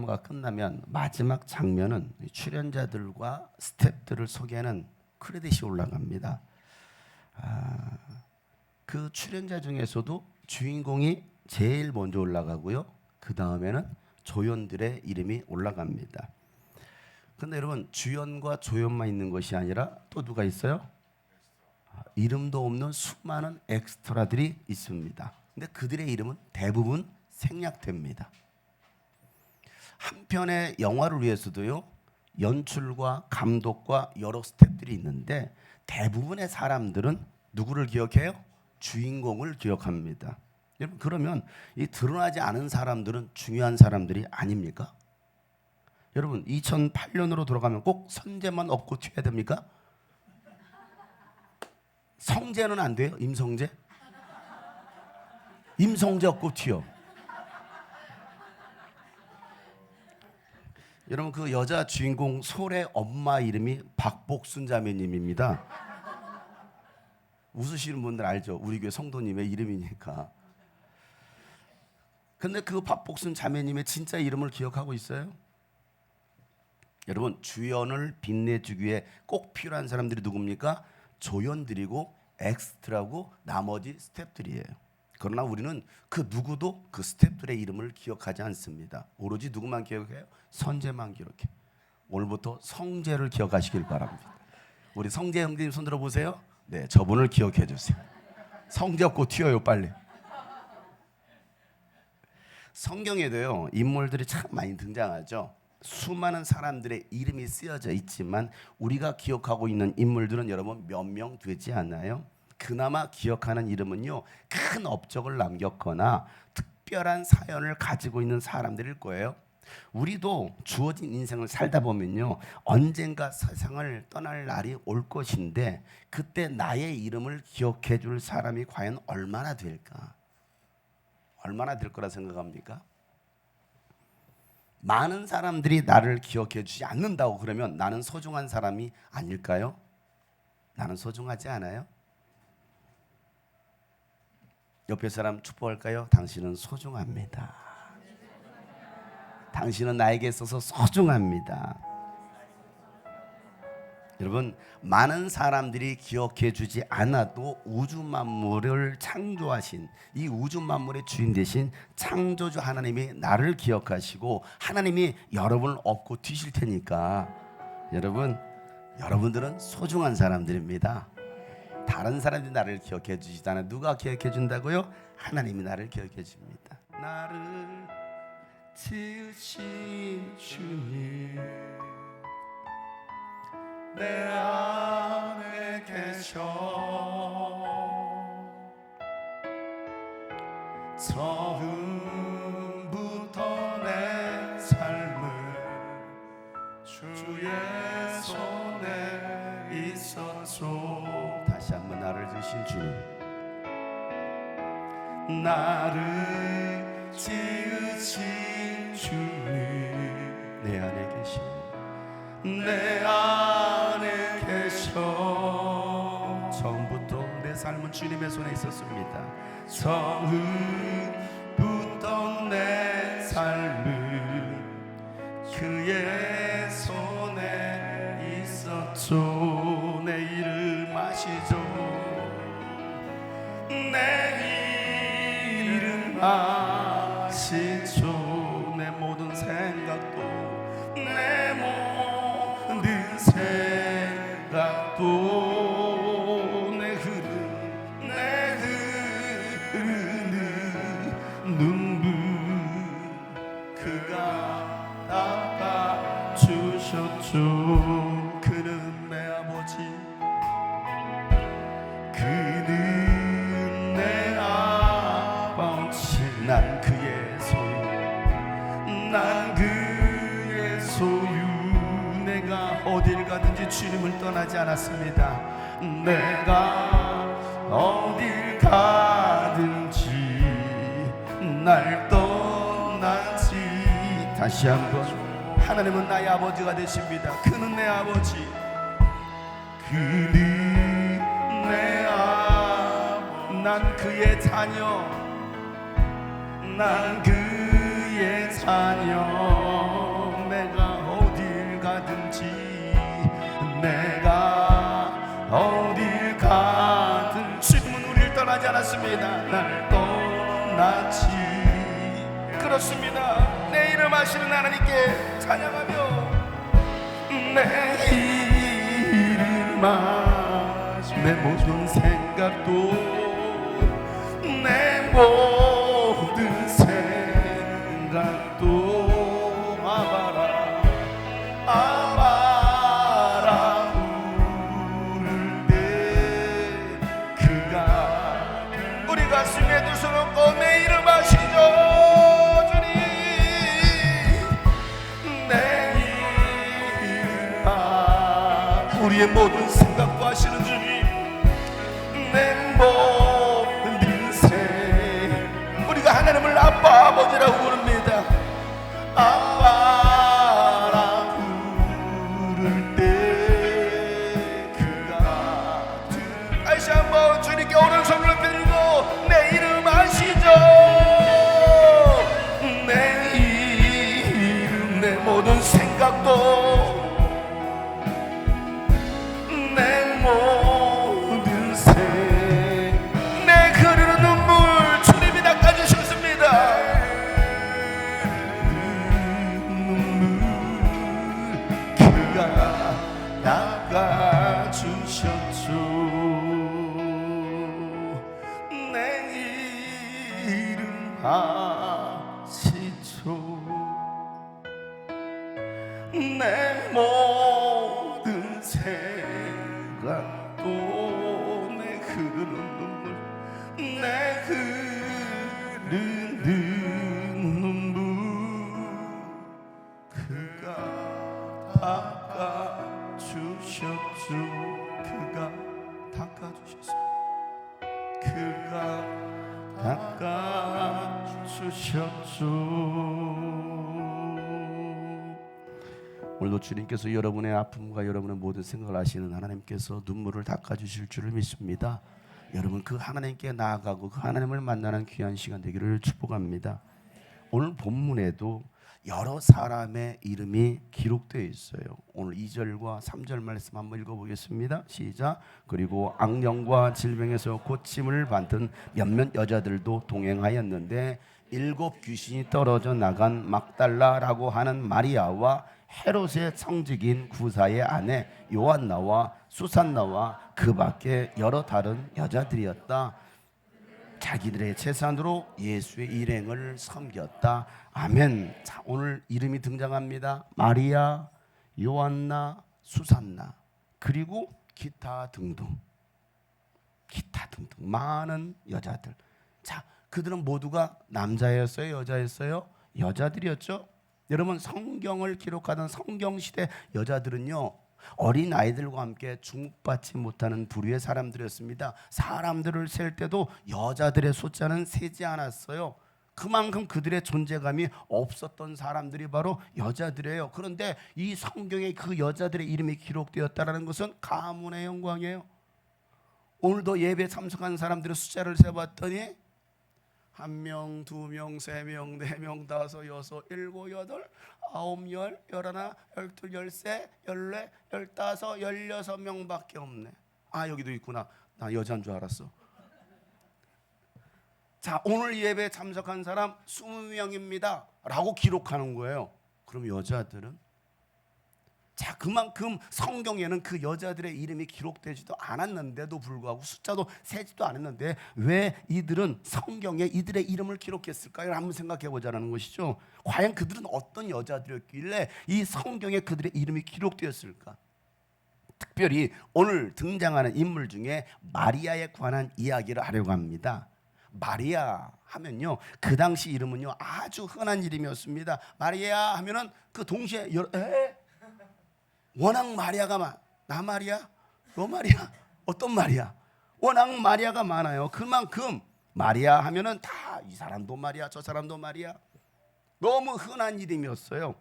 드라마가 끝나면 마지막 장면은 출연자들과 스태프들을 소개하는 크레딧이 올라갑니다. 그 출연자 중에서도 주인공이 제일 먼저 올라가고요. 그 다음에는 조연들의 이름이 올라갑니다. 근데 여러분, 주연과 조연만 있는 것이 아니라 또 누가 있어요? 이름도 없는 수많은 엑스트라들이 있습니다. 근데 그들의 이름은 대부분 생략됩니다. 한 편의 영화를 위해서도요, 연출과 감독과 여러 스태프들이 있는데 대부분의 사람들은 누구를 기억해요? 주인공을 기억합니다. 여러분, 그러면 이 드러나지 않은 사람들은 중요한 사람들이 아닙니까? 여러분, 2008년으로 돌아가면 꼭 선재만 없고 튀어야 됩니까? 성재는 안 돼요? 임성재? 임성재 없고 튀어. 여러분, 그 여자 주인공 솔의 엄마 이름이 박복순 자매님입니다. 웃으시는 분들 알죠? 우리 교회 성도님의 이름이니까. 근데 그 박복순 자매님의 진짜 이름을 기억하고 있어요? 여러분, 주연을 빛내주기 위해 꼭 필요한 사람들이 누굽니까? 조연들이고 엑스트라고 나머지 스태프들이에요. 그러나 우리는 그 누구도 그 스태프들의 이름을 기억하지 않습니다. 오로지 누구만 기억해요? 선재만 기억해. 오늘부터 성재를 기억하시길 바랍니다. 우리 성재 형님 손 들어보세요. 네, 저분을 기억해 주세요. 성재 없고 튀어요, 빨리. 성경에도요, 인물들이 참 많이 등장하죠. 수많은 사람들의 이름이 쓰여져 있지만 우리가 기억하고 있는 인물들은 여러분 몇 명 되지 않아요? 그나마 기억하는 이름은요, 큰 업적을 남겼거나 특별한 사연을 가지고 있는 사람들일 거예요. 우리도 주어진 인생을 살다 보면요, 언젠가 세상을 떠날 날이 올 것인데 그때 나의 이름을 기억해 줄 사람이 과연 얼마나 될까? 얼마나 될 거라 생각합니까? 많은 사람들이 나를 기억해 주지 않는다고 그러면 나는 소중한 사람이 아닐까요? 나는 소중하지 않아요? 옆에 사람 축복할까요? 당신은 소중합니다. 당신은 나에게 있어서 소중합니다. 여러분, 많은 사람들이 기억해 주지 않아도 우주 만물을 창조하신 이 우주 만물의 주인 되신 창조주 하나님이 나를 기억하시고 하나님이 여러분을 업고 튀실 테니까 여러분들은 소중한 사람들입니다. 다른 사람들이 나를 기억해 주시지 않아. 누가 기억해 준다고요? 하나님이 나를 기억해 줍니다. 나를 지으신 주님, 내 안에 계셔. 처음부터 내 삶을 주의 손에 있어줘. 다시 한번 나를 지으신 주님, 나를 지으신 주님, 내 안에 계셔. 내 안에 계셔. 처음부터 내 삶은 주님의 손에 있었습니다. 처음부터 내 삶은 그의 손에 있었죠. 내 이름 아시죠? 내 이름 아시죠? 내 모든 생각도 내 모든 생각도 내 흐르는 눈물 그가 닦아주셨죠. 그는 내 아버지, 그는 내 아버지. 난 그의 소유, 난 그의 소유. 내가 어딜 가든지 주님을 떠나지 않았습니다. 내가 어딜 가든지 날 떠나지. 다시 한번, 하나님은 나의 아버지가 되십니다. 그는 내 아버지, 그는 내 아버지. 난 그의 자녀, 난 그의 자녀. 맞습니다. 날 떠나지. 그렇습니다. 내 이름 아시는 하나님께 찬양하며 내 이름 아시는 내 모든 생각도 내 모든 생각도 아바라 아바라 부를 때 그가 우리 가슴에 두 손 얹고 내 이름 아시죠 주님. 내 이름 우리의 모든 생각도 아시는 주님. 내 모든 생 우리가 하나님을 아빠 아버지라고 부릅니다. 아빠라 부를 때 그가 다시 한번 주님께 오른손을 들고 내 이름 아시죠? 내 이름 내 모든 생각도 내 모든 내 흐르는 눈물 주님이 닦아주셨습니다. 눈물 그가 닦아주셨죠. 내 이름 아시죠? 내 모든 생각도 내 흐르는 눈물 내 흐르는 눈물 그가 닦아주셨죠. 그가 닦아주셨어. 그가 닦아주셨죠. 오늘도 주님께서 여러분의 아픔과 여러분의 모든 생각을 아시는 하나님께서 눈물을 닦아주실 줄을 믿습니다. 여러분 그 하나님께 나아가고 그 하나님을 만나는 귀한 시간 되기를 축복합니다. 오늘 본문에도 여러 사람의 이름이 기록되어 있어요. 오늘 2절과 3절 말씀 한번 읽어보겠습니다. 시작. 그리고 악령과 질병에서 고침을 받은 몇몇 여자들도 동행하였는데 7 귀신이 떨어져 나간 막달라라고 하는 마리아와 헤롯의 성직인 구사의 아내 요한나와 수산나와 그 밖에 여러 다른 여자들이었다. 자기들의 재산으로 예수의 일행을 섬겼다. 아멘. 자, 오늘 이름이 등장합니다. 마리아, 요한나, 수산나 그리고 기타 등등 많은 여자들. 자, 그들은 모두가 남자였어요? 여자였어요? 여자들이었죠. 여러분 성경을 기록하던 성경시대 여자들은요 어린 아이들과 함께 주목받지 못하는 부류의 사람들이었습니다. 사람들을 셀 때도 여자들의 숫자는 세지 않았어요. 그만큼 그들의 존재감이 없었던 사람들이 바로 여자들이에요. 그런데 이 성경에 그 여자들의 이름이 기록되었다는 것은 가문의 영광이에요. 오늘도 예배 참석한 사람들의 숫자를 세봤더니 1명, 2명, 3명, 4명, 5, 6, 7, 8, 9, 10, 11, 12, 13, 14, 15, 16명밖에 없네. 아 여기도 있구나. 나 여자인 줄 알았어. 자 오늘 예배에 참석한 사람 20명입니다 라고 기록하는 거예요. 그럼 여자들은? 자 그만큼 성경에는 그 여자들의 이름이 기록되지도 않았는데도 불구하고 숫자도 세지도 않았는데 왜 이들은 성경에 이들의 이름을 기록했을까요? 한번 생각해 보자는 것이죠. 과연 그들은 어떤 여자들이었길래 이 성경에 그들의 이름이 기록되었을까? 특별히 오늘 등장하는 인물 중에 마리아에 관한 이야기를 하려고 합니다. 마리아 하면요 그 당시 이름은요 아주 흔한 이름이었습니다. 마리아 하면은 그 동시에 워낙 마리아가 나 마리아? 너 마리아? 어떤 마리아? 워낙 마리아가 많아요. 그만큼 마리아 하면은 다 이 사람도 마리아 저 사람도 마리아 너무 흔한 이름이었어요.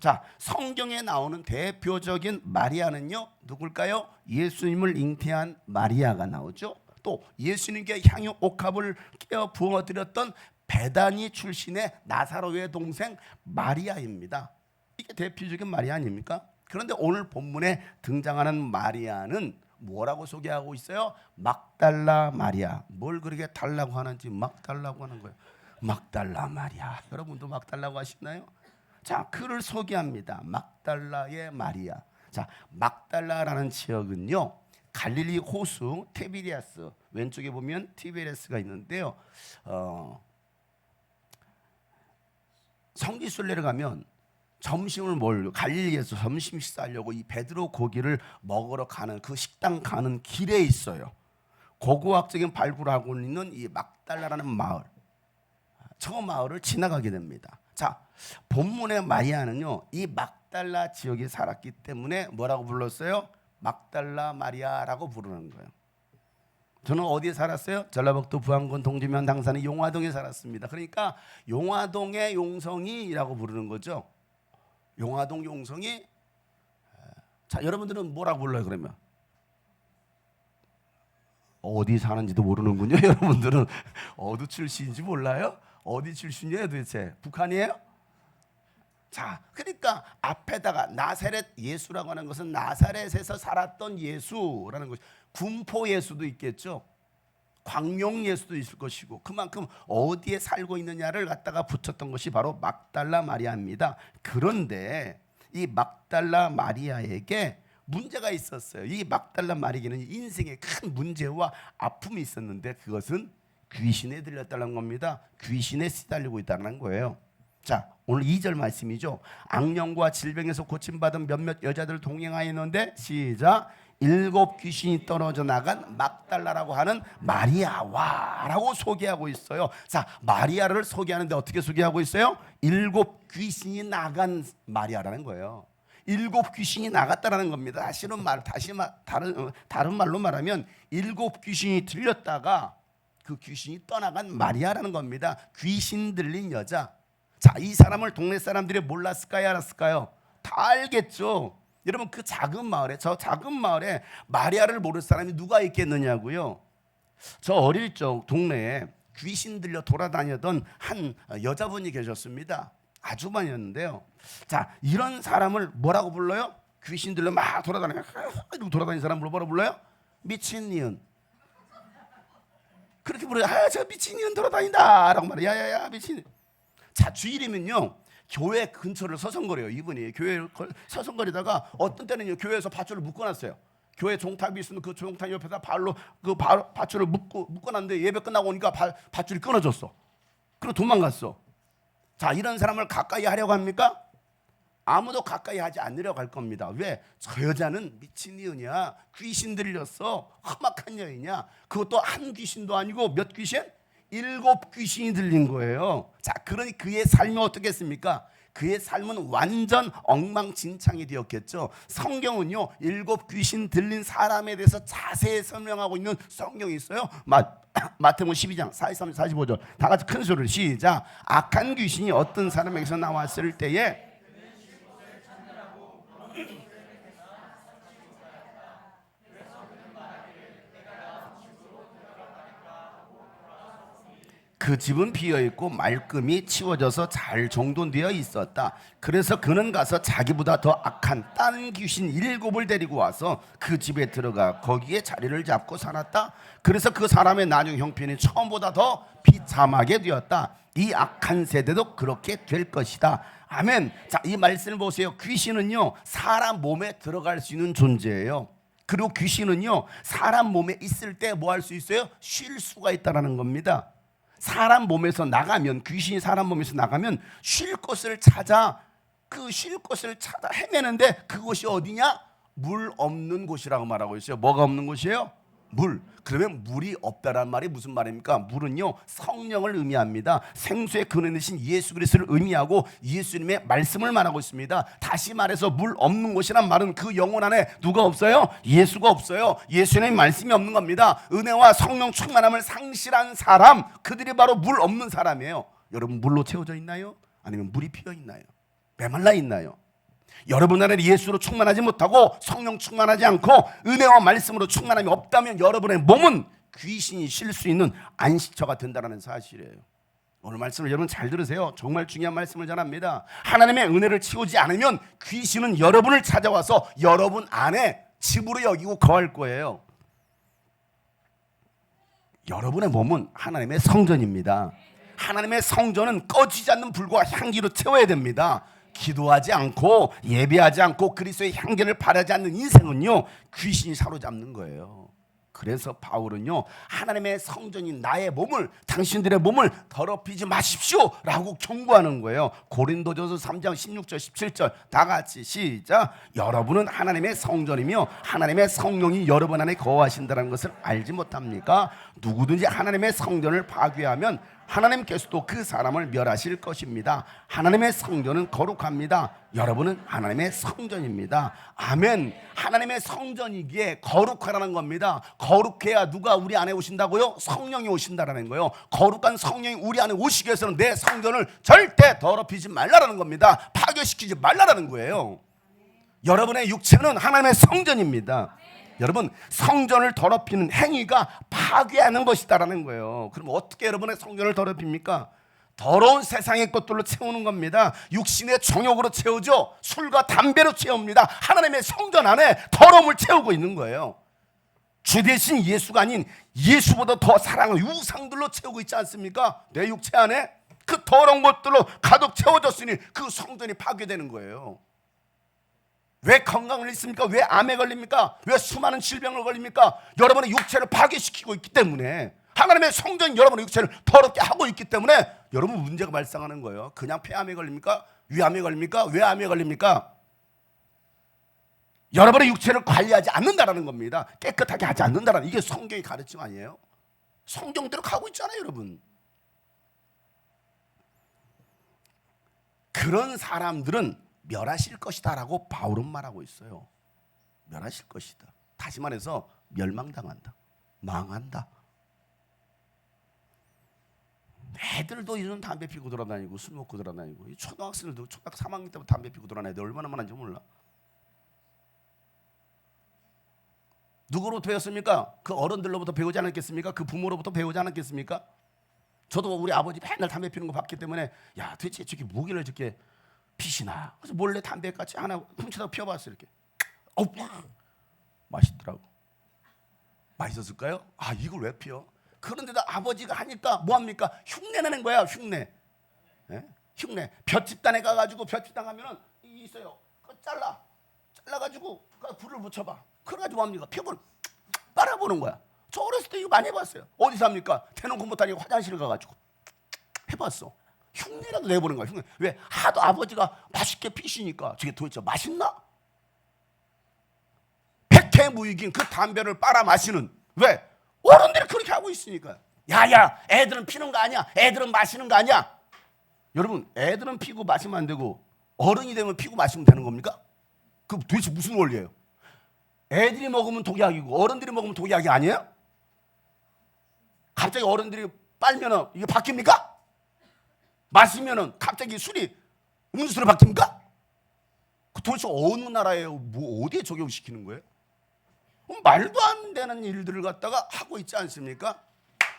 자 성경에 나오는 대표적인 마리아는요 누굴까요? 예수님을 잉태한 마리아가 나오죠. 또 예수님께 향유 옥합을 깨어 부어드렸던 베다니 출신의 나사로의 동생 마리아입니다. 이게 대표적인 마리아 아닙니까? 그런데 오늘 본문에 등장하는 마리아는 뭐라고 소개하고 있어요? 막달라 마리아. 뭘 그렇게 달라고 하는지 막 달라고 하는 거예요. 막달라 마리아. 여러분도 막 달라고 하시나요? 자, 그를 소개합니다. 막달라의 마리아. 자, 막달라라는 지역은요, 갈릴리 호수 티베리아스, 왼쪽에 보면 티베리아스가 있는데요. 성지순례를 가면 점심을 갈릴리에서 점심 식사하려고 이 베드로 고기를 먹으러 가는 그 식당 가는 길에 있어요. 고고학적인 발굴을 하고 있는 이 막달라라는 마을, 저 마을을 지나가게 됩니다. 자, 본문의 마리아는요, 이 막달라 지역에 살았기 때문에 뭐라고 불렀어요? 막달라 마리아라고 부르는 거예요. 저는 어디에 살았어요? 전라북도 부안군 동주면 당산의 용화동에 살았습니다. 그러니까 용화동의 용성이라고 부르는 거죠. 용화동 용성이. 자, 여러분들은 뭐라고 불러요? 그러면 어디 사는지도 모르는군요. 여러분들은 어디 출신인지 몰라요? 어디 출신이에요 도대체? 북한이에요? 자, 그러니까 앞에다가 나사렛 예수라고 하는 것은 나사렛에서 살았던 예수라는 것이, 군포 예수도 있겠죠. 광명 예수도 있을 것이고, 그만큼 어디에 살고 있느냐를 갖다가 붙였던 것이 바로 막달라 마리아입니다. 그런데 이 막달라 마리아에게 문제가 있었어요. 이 막달라 마리아는 인생에 큰 문제와 아픔이 있었는데 그것은 귀신에 들렸다는 겁니다. 귀신에 시달리고 있다는 거예요. 자, 오늘 2절 말씀이죠. 악령과 질병에서 고침받은 몇몇 여자들 동행하였는데, 시작, 7 귀신이 떨어져 나간 막달라라고 하는 마리아와라고 소개하고 있어요. 자, 마리아를 소개하는데 어떻게 소개하고 있어요? 7 귀신이 나간 마리아라는 거예요. 7 귀신이 나갔다라는 겁니다. 다른 말로 말하면 7 귀신이 들렸다가 그 귀신이 떠나간 마리아라는 겁니다. 귀신 들린 여자. 자, 이 사람을 동네 사람들이 몰랐을까요? 알았을까요? 다 알겠죠. 여러분, 그 작은 마을에, 저 작은 마을에 마리아를 모를 사람이 누가 있겠느냐고요. 저 어릴 적 동네에 귀신 들려 돌아다니던 한 여자분이 계셨습니다. 아주머니였는데요. 자, 이런 사람을 뭐라고 불러요? 귀신 들려 막 돌아다니는 사람을 뭐라고 불러요? 미친 니은. 그렇게 불러요. 아, 저 미친 니은 돌아다닌다 라고 말해요. 야야야 미친. 자, 주일이면요, 교회 근처를 서성거려요. 이분이 교회 서성거리다가 어떤 때는요, 교회에서 밧줄을 묶어놨어요. 교회 종탑이 있으면 그 종탑 옆에다 발로 그 밧줄을 묶어놨는데 예배 끝나고 오니까 밧줄이 끊어졌어. 그리고 도망갔어. 자, 이런 사람을 가까이 하려고 합니까? 아무도 가까이 하지 않으려고 할 겁니다. 왜? 저 여자는 미친이냐, 귀신 들렸어, 험악한 여인이냐. 그것도 한 귀신도 아니고 몇 귀신? 7 귀신이 들린 거예요. 자, 그러니 그의 삶이 어떻겠습니까? 그의 삶은 완전 엉망진창이 되었겠죠. 성경은요, 7 귀신 들린 사람에 대해서 자세히 설명하고 있는 성경이 있어요. 마태복음 12장 43, 45절 다 같이 큰 소리를 시작. 악한 귀신이 어떤 사람에게서 나왔을 때에 그 집은 비어있고 말끔히 치워져서 잘 정돈되어 있었다. 그래서 그는 가서 자기보다 더 악한 다른 귀신 7을 데리고 와서 그 집에 들어가 거기에 자리를 잡고 살았다. 그래서 그 사람의 나중 형편이 처음보다 더 비참하게 되었다. 이 악한 세대도 그렇게 될 것이다. 아멘. 자, 이 말씀을 보세요. 귀신은요, 사람 몸에 들어갈 수 있는 존재예요. 그리고 귀신은요, 사람 몸에 있을 때 뭐 할 수 있어요? 쉴 수가 있다는 겁니다. 사람 몸에서 나가면, 귀신이 사람 몸에서 나가면 쉴 곳을 찾아 헤매는데 그곳이 어디냐? 물 없는 곳이라고 말하고 있어요. 뭐가 없는 곳이에요? 물. 그러면 물이 없다란 말이 무슨 말입니까? 물은요, 성령을 의미합니다. 생수의 근원이신 예수 그리스도를 의미하고 예수님의 말씀을 말하고 있습니다. 다시 말해서 물 없는 곳이란 말은 그 영혼 안에 누가 없어요? 예수가 없어요. 예수님의 말씀이 없는 겁니다. 은혜와 성령 충만함을 상실한 사람, 그들이 바로 물 없는 사람이에요. 여러분, 물로 채워져 있나요? 아니면 물이 피어 있나요? 메말라 있나요? 여러분 안에 예수로 충만하지 못하고 성령 충만하지 않고 은혜와 말씀으로 충만함이 없다면 여러분의 몸은 귀신이 쉴 수 있는 안식처가 된다는 사실이에요. 오늘 말씀을 여러분 잘 들으세요. 정말 중요한 말씀을 전합니다. 하나님의 은혜를 채우지 않으면 귀신은 여러분을 찾아와서 여러분 안에 집으로 여기고 거할 거예요. 여러분의 몸은 하나님의 성전입니다. 하나님의 성전은 꺼지지 않는 불과 향기로 채워야 됩니다. 기도하지 않고 예배하지 않고 그리스도의 향기를 바라지 않는 인생은요, 귀신이 사로잡는 거예요. 그래서 바울은요, 하나님의 성전인 나의 몸을, 당신들의 몸을 더럽히지 마십시오 라고 경고하는 거예요. 고린도전서 3장 16절 17절 다 같이 시작. 여러분은 하나님의 성전이며 하나님의 성령이 여러분 안에 거하신다는 것을 알지 못합니까? 누구든지 하나님의 성전을 파괴하면 하나님께서도 그 사람을 멸하실 것입니다. 하나님의 성전은 거룩합니다. 여러분은 하나님의 성전입니다. 아멘. 하나님의 성전이기에 거룩하라는 겁니다. 거룩해야 누가 우리 안에 오신다고요? 성령이 오신다라는 거예요. 거룩한 성령이 우리 안에 오시기 위해서는 내 성전을 절대 더럽히지 말라라는 겁니다. 파괴시키지 말라라는 거예요. 여러분의 육체는 하나님의 성전입니다. 여러분, 성전을 더럽히는 행위가 파괴하는 것이다라는 거예요. 그럼 어떻게 여러분의 성전을 더럽힙니까? 더러운 세상의 것들로 채우는 겁니다. 육신의 정욕으로 채우죠. 술과 담배로 채웁니다. 하나님의 성전 안에 더러움을 채우고 있는 거예요. 주 대신 예수가 아닌 예수보다 더 사랑하는 우상들로 채우고 있지 않습니까? 내 육체 안에 그 더러운 것들로 가득 채워졌으니 그 성전이 파괴되는 거예요. 왜 건강을 잃습니까? 왜 암에 걸립니까? 왜 수많은 질병을 걸립니까? 여러분의 육체를 파괴시키고 있기 때문에, 하나님의 성전이 여러분의 육체를 더럽게 하고 있기 때문에 여러분 문제가 발생하는 거예요. 그냥 폐암에 걸립니까? 위암에 걸립니까? 왜 암에 걸립니까? 여러분의 육체를 관리하지 않는다라는 겁니다. 깨끗하게 하지 않는다라는, 이게 성경의 가르침 아니에요? 성경대로 가고 있잖아요, 여러분. 그런 사람들은 멸하실 것이다 라고 바울은 말하고 있어요. 멸하실 것이다. 다시 말해서 멸망당한다. 망한다. 애들도 요즘 담배 피고 돌아다니고 술 먹고 돌아다니고, 초등학생들도 초등학교 3학년 때부터 담배 피고 돌아다니는 애들 얼마나 많은지 몰라. 누구로부터 배웠습니까? 그 어른들로부터 배우지 않았겠습니까? 그 부모로부터 배우지 않았겠습니까? 저도 우리 아버지 맨날 담배 피는 거 봤기 때문에, 야, 도대체 저게 뭐길래 저렇게 피시나. 그래서 몰래 담배같이 하나 훔쳐다 피워봤어요. 이렇게. 맛있더라고. 맛있었을까요? 아, 이걸 왜 피워? 그런데도 아버지가 하니까 뭐합니까? 흉내내는 거야. 흉내. 네? 흉내. 볏집단에 가가지고, 볏집단 가면은 이 있어요. 그거 잘라가지고 불을 붙여봐. 그래가지고 뭐합니까? 피부를 빨아보는 거야. 저 어렸을 때 이거 많이 해봤어요. 어디서 합니까? 대놓고 못하니까 화장실 가가지고 해봤어. 흉내라도 내보는 거야. 흉내. 왜? 하도 아버지가 맛있게 피시니까. 저게 도대체 맛있나? 백해무익인 그 담배를 빨아 마시는, 왜? 어른들이 그렇게 하고 있으니까. 야야, 애들은 피는 거 아니야. 애들은 마시는 거 아니야. 여러분, 애들은 피고 마시면 안 되고 어른이 되면 피고 마시면 되는 겁니까? 그 도대체 무슨 원리예요? 애들이 먹으면 독약이고 어른들이 먹으면 독약이 아니에요? 갑자기 어른들이 빨면은 이게 바뀝니까? 마시면은 갑자기 술이 음료수로 바뀝니까? 그 도대체 어느 나라에요? 뭐 어디에 적용시키는 거예요? 말도 안 되는 일들을 갖다가 하고 있지 않습니까?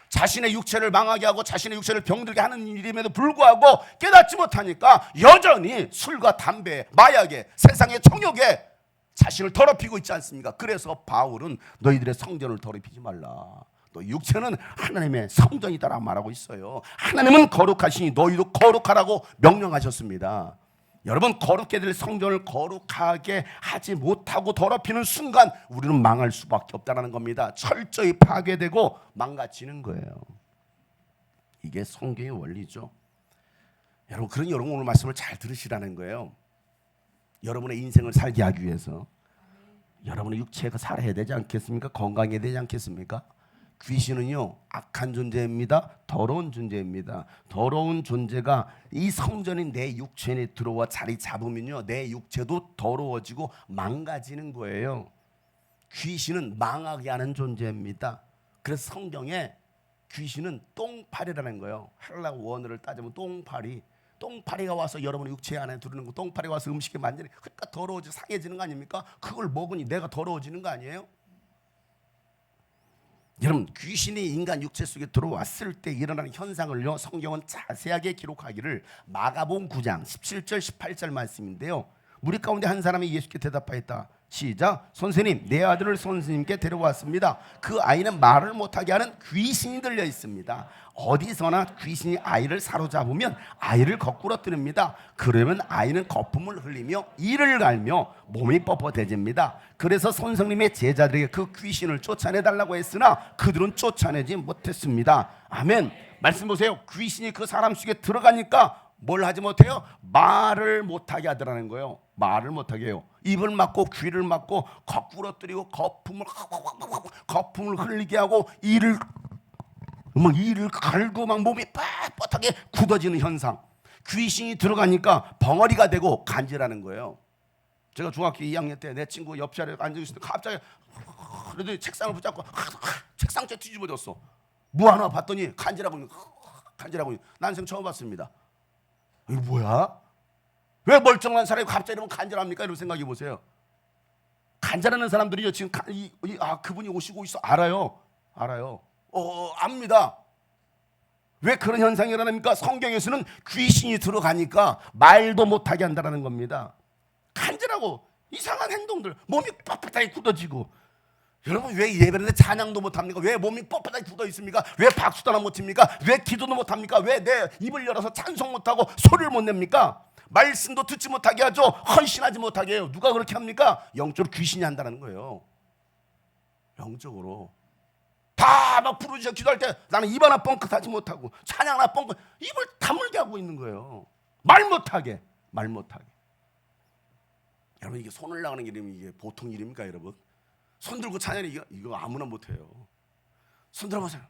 자신의 육체를 망하게 하고 자신의 육체를 병들게 하는 일임에도 불구하고 깨닫지 못하니까 여전히 술과 담배, 마약에, 세상의 정욕에 자신을 더럽히고 있지 않습니까? 그래서 바울은 너희들의 성전을 더럽히지 말라. 너 육체는 하나님의 성전이다라고 말하고 있어요. 하나님은 거룩하시니 너희도 거룩하라고 명령하셨습니다. 여러분, 거룩게 될 성전을 거룩하게 하지 못하고 더럽히는 순간 우리는 망할 수밖에 없다는 겁니다. 철저히 파괴되고 망가지는 거예요. 이게 성경의 원리죠. 여러분, 여러분 오늘 말씀을 잘 들으시라는 거예요. 여러분의 인생을 살게 하기 위해서 여러분의 육체가 살아야 되지 않겠습니까? 건강해야 되지 않겠습니까? 귀신은요, 악한 존재입니다. 더러운 존재입니다. 더러운 존재가 이 성전인 내 육체에 들어와 자리 잡으면요, 내 육체도 더러워지고 망가지는 거예요. 귀신은 망하게 하는 존재입니다. 그래서 성경에 귀신은 똥파리라는 거예요. 헬라 원어를 따지면 똥파리가 와서 여러분의 육체 안에 들어오는 거, 똥파리가 와서 음식에 만지는, 그러니까 더러워지고 상해지는 거 아닙니까? 그걸 먹으니 내가 더러워지는 거 아니에요? 여러분, 귀신이 인간 육체 속에 들어왔을 때 일어나는 현상을요, 성경은 자세하게 기록하기를 마가복음 9장 17절 18절 말씀인데요, 무리 가운데 한 사람이 예수께 대답하였다. 시작. 선생님, 내 아들을 선생님께 데려왔습니다. 그 아이는 말을 못하게 하는 귀신이 들려 있습니다. 어디서나 귀신이 아이를 사로잡으면 아이를 거꾸로 뜨립니다. 그러면 아이는 거품을 흘리며 이를 갈며 몸이 뻣뻣해집니다. 그래서 선생님의 제자들에게 그 귀신을 쫓아내달라고 했으나 그들은 쫓아내지 못했습니다. 아멘. 말씀 보세요. 귀신이 그 사람 속에 들어가니까 뭘 하지 못해요? 말을 못하게 하더라는 거예요. 말을 못하게 해요. 입을 막고 귀를 막고 거꾸로 뜨리고 거품을 흘리게 하고 이를 갈고 막 몸이 뻣뻣하게 굳어지는 현상. 귀신이 들어가니까 벙어리가 되고 간질하는 거예요. 제가 중학교 2학년 때 내 친구 옆 자리에 앉아있을 때 갑자기 그래도 책상을 붙잡고 책상째 뒤집어졌어. 뭐 하나 봤더니 간질하고 난생 처음 봤습니다. 이거 뭐야? 왜 멀쩡한 사람이 갑자기 이러면 간절합니까? 이런 생각해 보세요. 간절하는 사람들이요 지금 그분이 오시고 있어 알아요. 압니다. 왜 그런 현상이 일어납니까? 성경에서는 귀신이 들어가니까 말도 못하게 한다는 겁니다. 간절하고 이상한 행동들, 몸이 뻣뻣하게 굳어지고. 여러분 왜 예배하는데 찬양도 못합니까? 왜 몸이 뻣뻣하게 굳어 있습니까? 왜 박수도 못 칩니까? 왜 기도도 못합니까? 왜 내 입을 열어서 찬송 못하고 소리를 못 냅니까? 말씀도 듣지 못하게 하죠. 헌신하지 못하게 해요. 누가 그렇게 합니까? 영적으로 귀신이 한다는 거예요. 영적으로 다 막 부르짖어 기도할 때 나는 입 하나 뻥끗하지 못하고 찬양 하나 뻥끗 입을 다물게 하고 있는 거예요. 말 못하게. 여러분 이게 손을 나가는 일이면 이게 보통 일입니까 여러분? 손 들고 찬양이 이거 아무나 못해요. 손 들어보세요.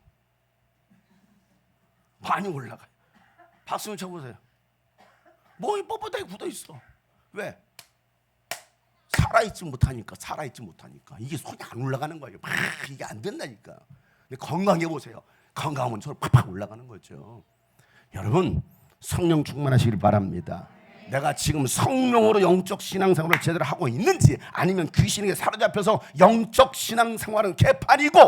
많이 올라가요. 박수 좀 쳐보세요. 몸이 뻣뻣하게 굳어있어. 왜? 살아있지 못하니까. 이게 손이 안 올라가는 거예요. 이게 안 된다니까. 근데 건강해 보세요. 건강하면 저를 팍팍 올라가는 거죠. 여러분 성령 충만하시길 바랍니다. 내가 지금 성령으로 영적 신앙생활을 제대로 하고 있는지 아니면 귀신에게 사로잡혀서 영적 신앙생활은 개판이고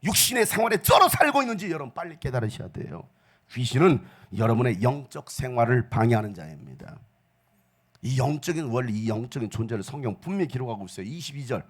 육신의 생활에 쩔어 살고 있는지 여러분 빨리 깨달으셔야 돼요. 귀신은 여러분의 영적 생활을 방해하는 자입니다. 이 영적인 원리, 이 영적인 존재를 성경 분명히 기록하고 있어요. 22절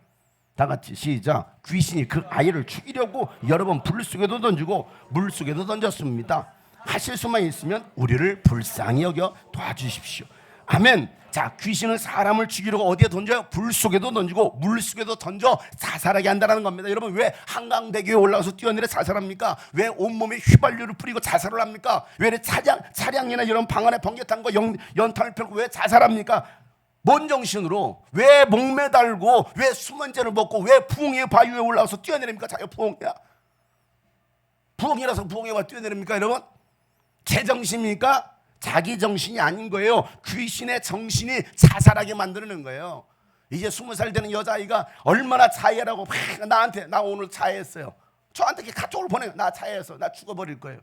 다 같이 시작. 귀신이 그 아이를 죽이려고 여러 번 불 속에도 던지고 물 속에도 던졌습니다. 하실 수만 있으면 우리를 불쌍히 여겨 도와주십시오. 아멘. 자, 귀신은 사람을 죽이려고 어디에 던져요? 불 속에도 던지고 물 속에도 던져 자살하게 한다는 겁니다. 여러분 왜 한강대교에 올라가서 뛰어내려 자살합니까? 왜 온몸에 휘발유를 뿌리고 자살을 합니까? 왜 차량이나 이런 방 안에 번개탄과 연탄을 펴고 왜 자살합니까? 뭔 정신으로? 왜 목매달고 왜 수면제를 먹고 왜 부엉이의 바위에 올라가서 뛰어내립니까? 자기가 부엉이야. 부엉이라서 부엉이가 뛰어내립니까 여러분? 제정신입니까? 자기 정신이 아닌 거예요. 귀신의 정신이 자살하게 만드는 거예요. 이제 20살 되는 여자아이가 얼마나 자해라고 나한테 나 오늘 자해했어요. 저한테 이렇게 카톡을 보내요. 나 자해했어. 나 죽어버릴 거예요.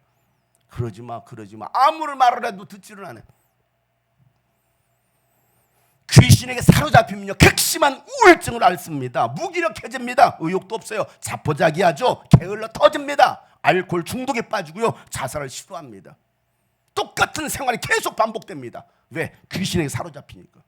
그러지 마. 아무리 말을 해도 듣지를 않아요. 귀신에게 사로잡히면요 극심한 우울증을 앓습니다. 무기력해집니다. 의욕도 없어요. 자포자기하죠. 게을러 터집니다. 알코올 중독에 빠지고요 자살을 시도합니다. 똑같은 생활이 계속 반복됩니다. 왜? 귀신에게 사로잡히니까.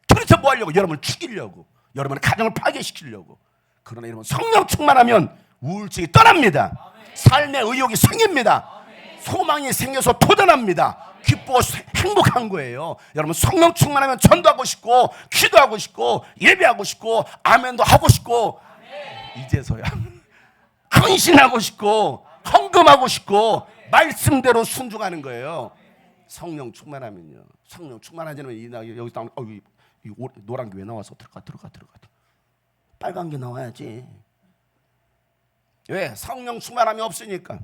그래서 뭐 하려고? 여러분을 죽이려고, 여러분의 가정을 파괴시키려고. 그러나 여러분 성령 충만하면 우울증이 떠납니다. 삶의 의욕이 생깁니다. 소망이 생겨서 도전합니다. 기쁘고 행복한 거예요. 여러분 성령 충만하면 전도하고 싶고 기도하고 싶고 예배하고 싶고 아멘도 하고 싶고 이제서야 헌신하고 싶고 헌금하고 싶고 말씀대로 순종하는 거예요. 성령 충만하면요. 성령 충만하지 않으면 여기서 이 노란 게 왜 나와서 들어가. 빨간 게 나와야지. 왜? 성령 충만함이 없으니까.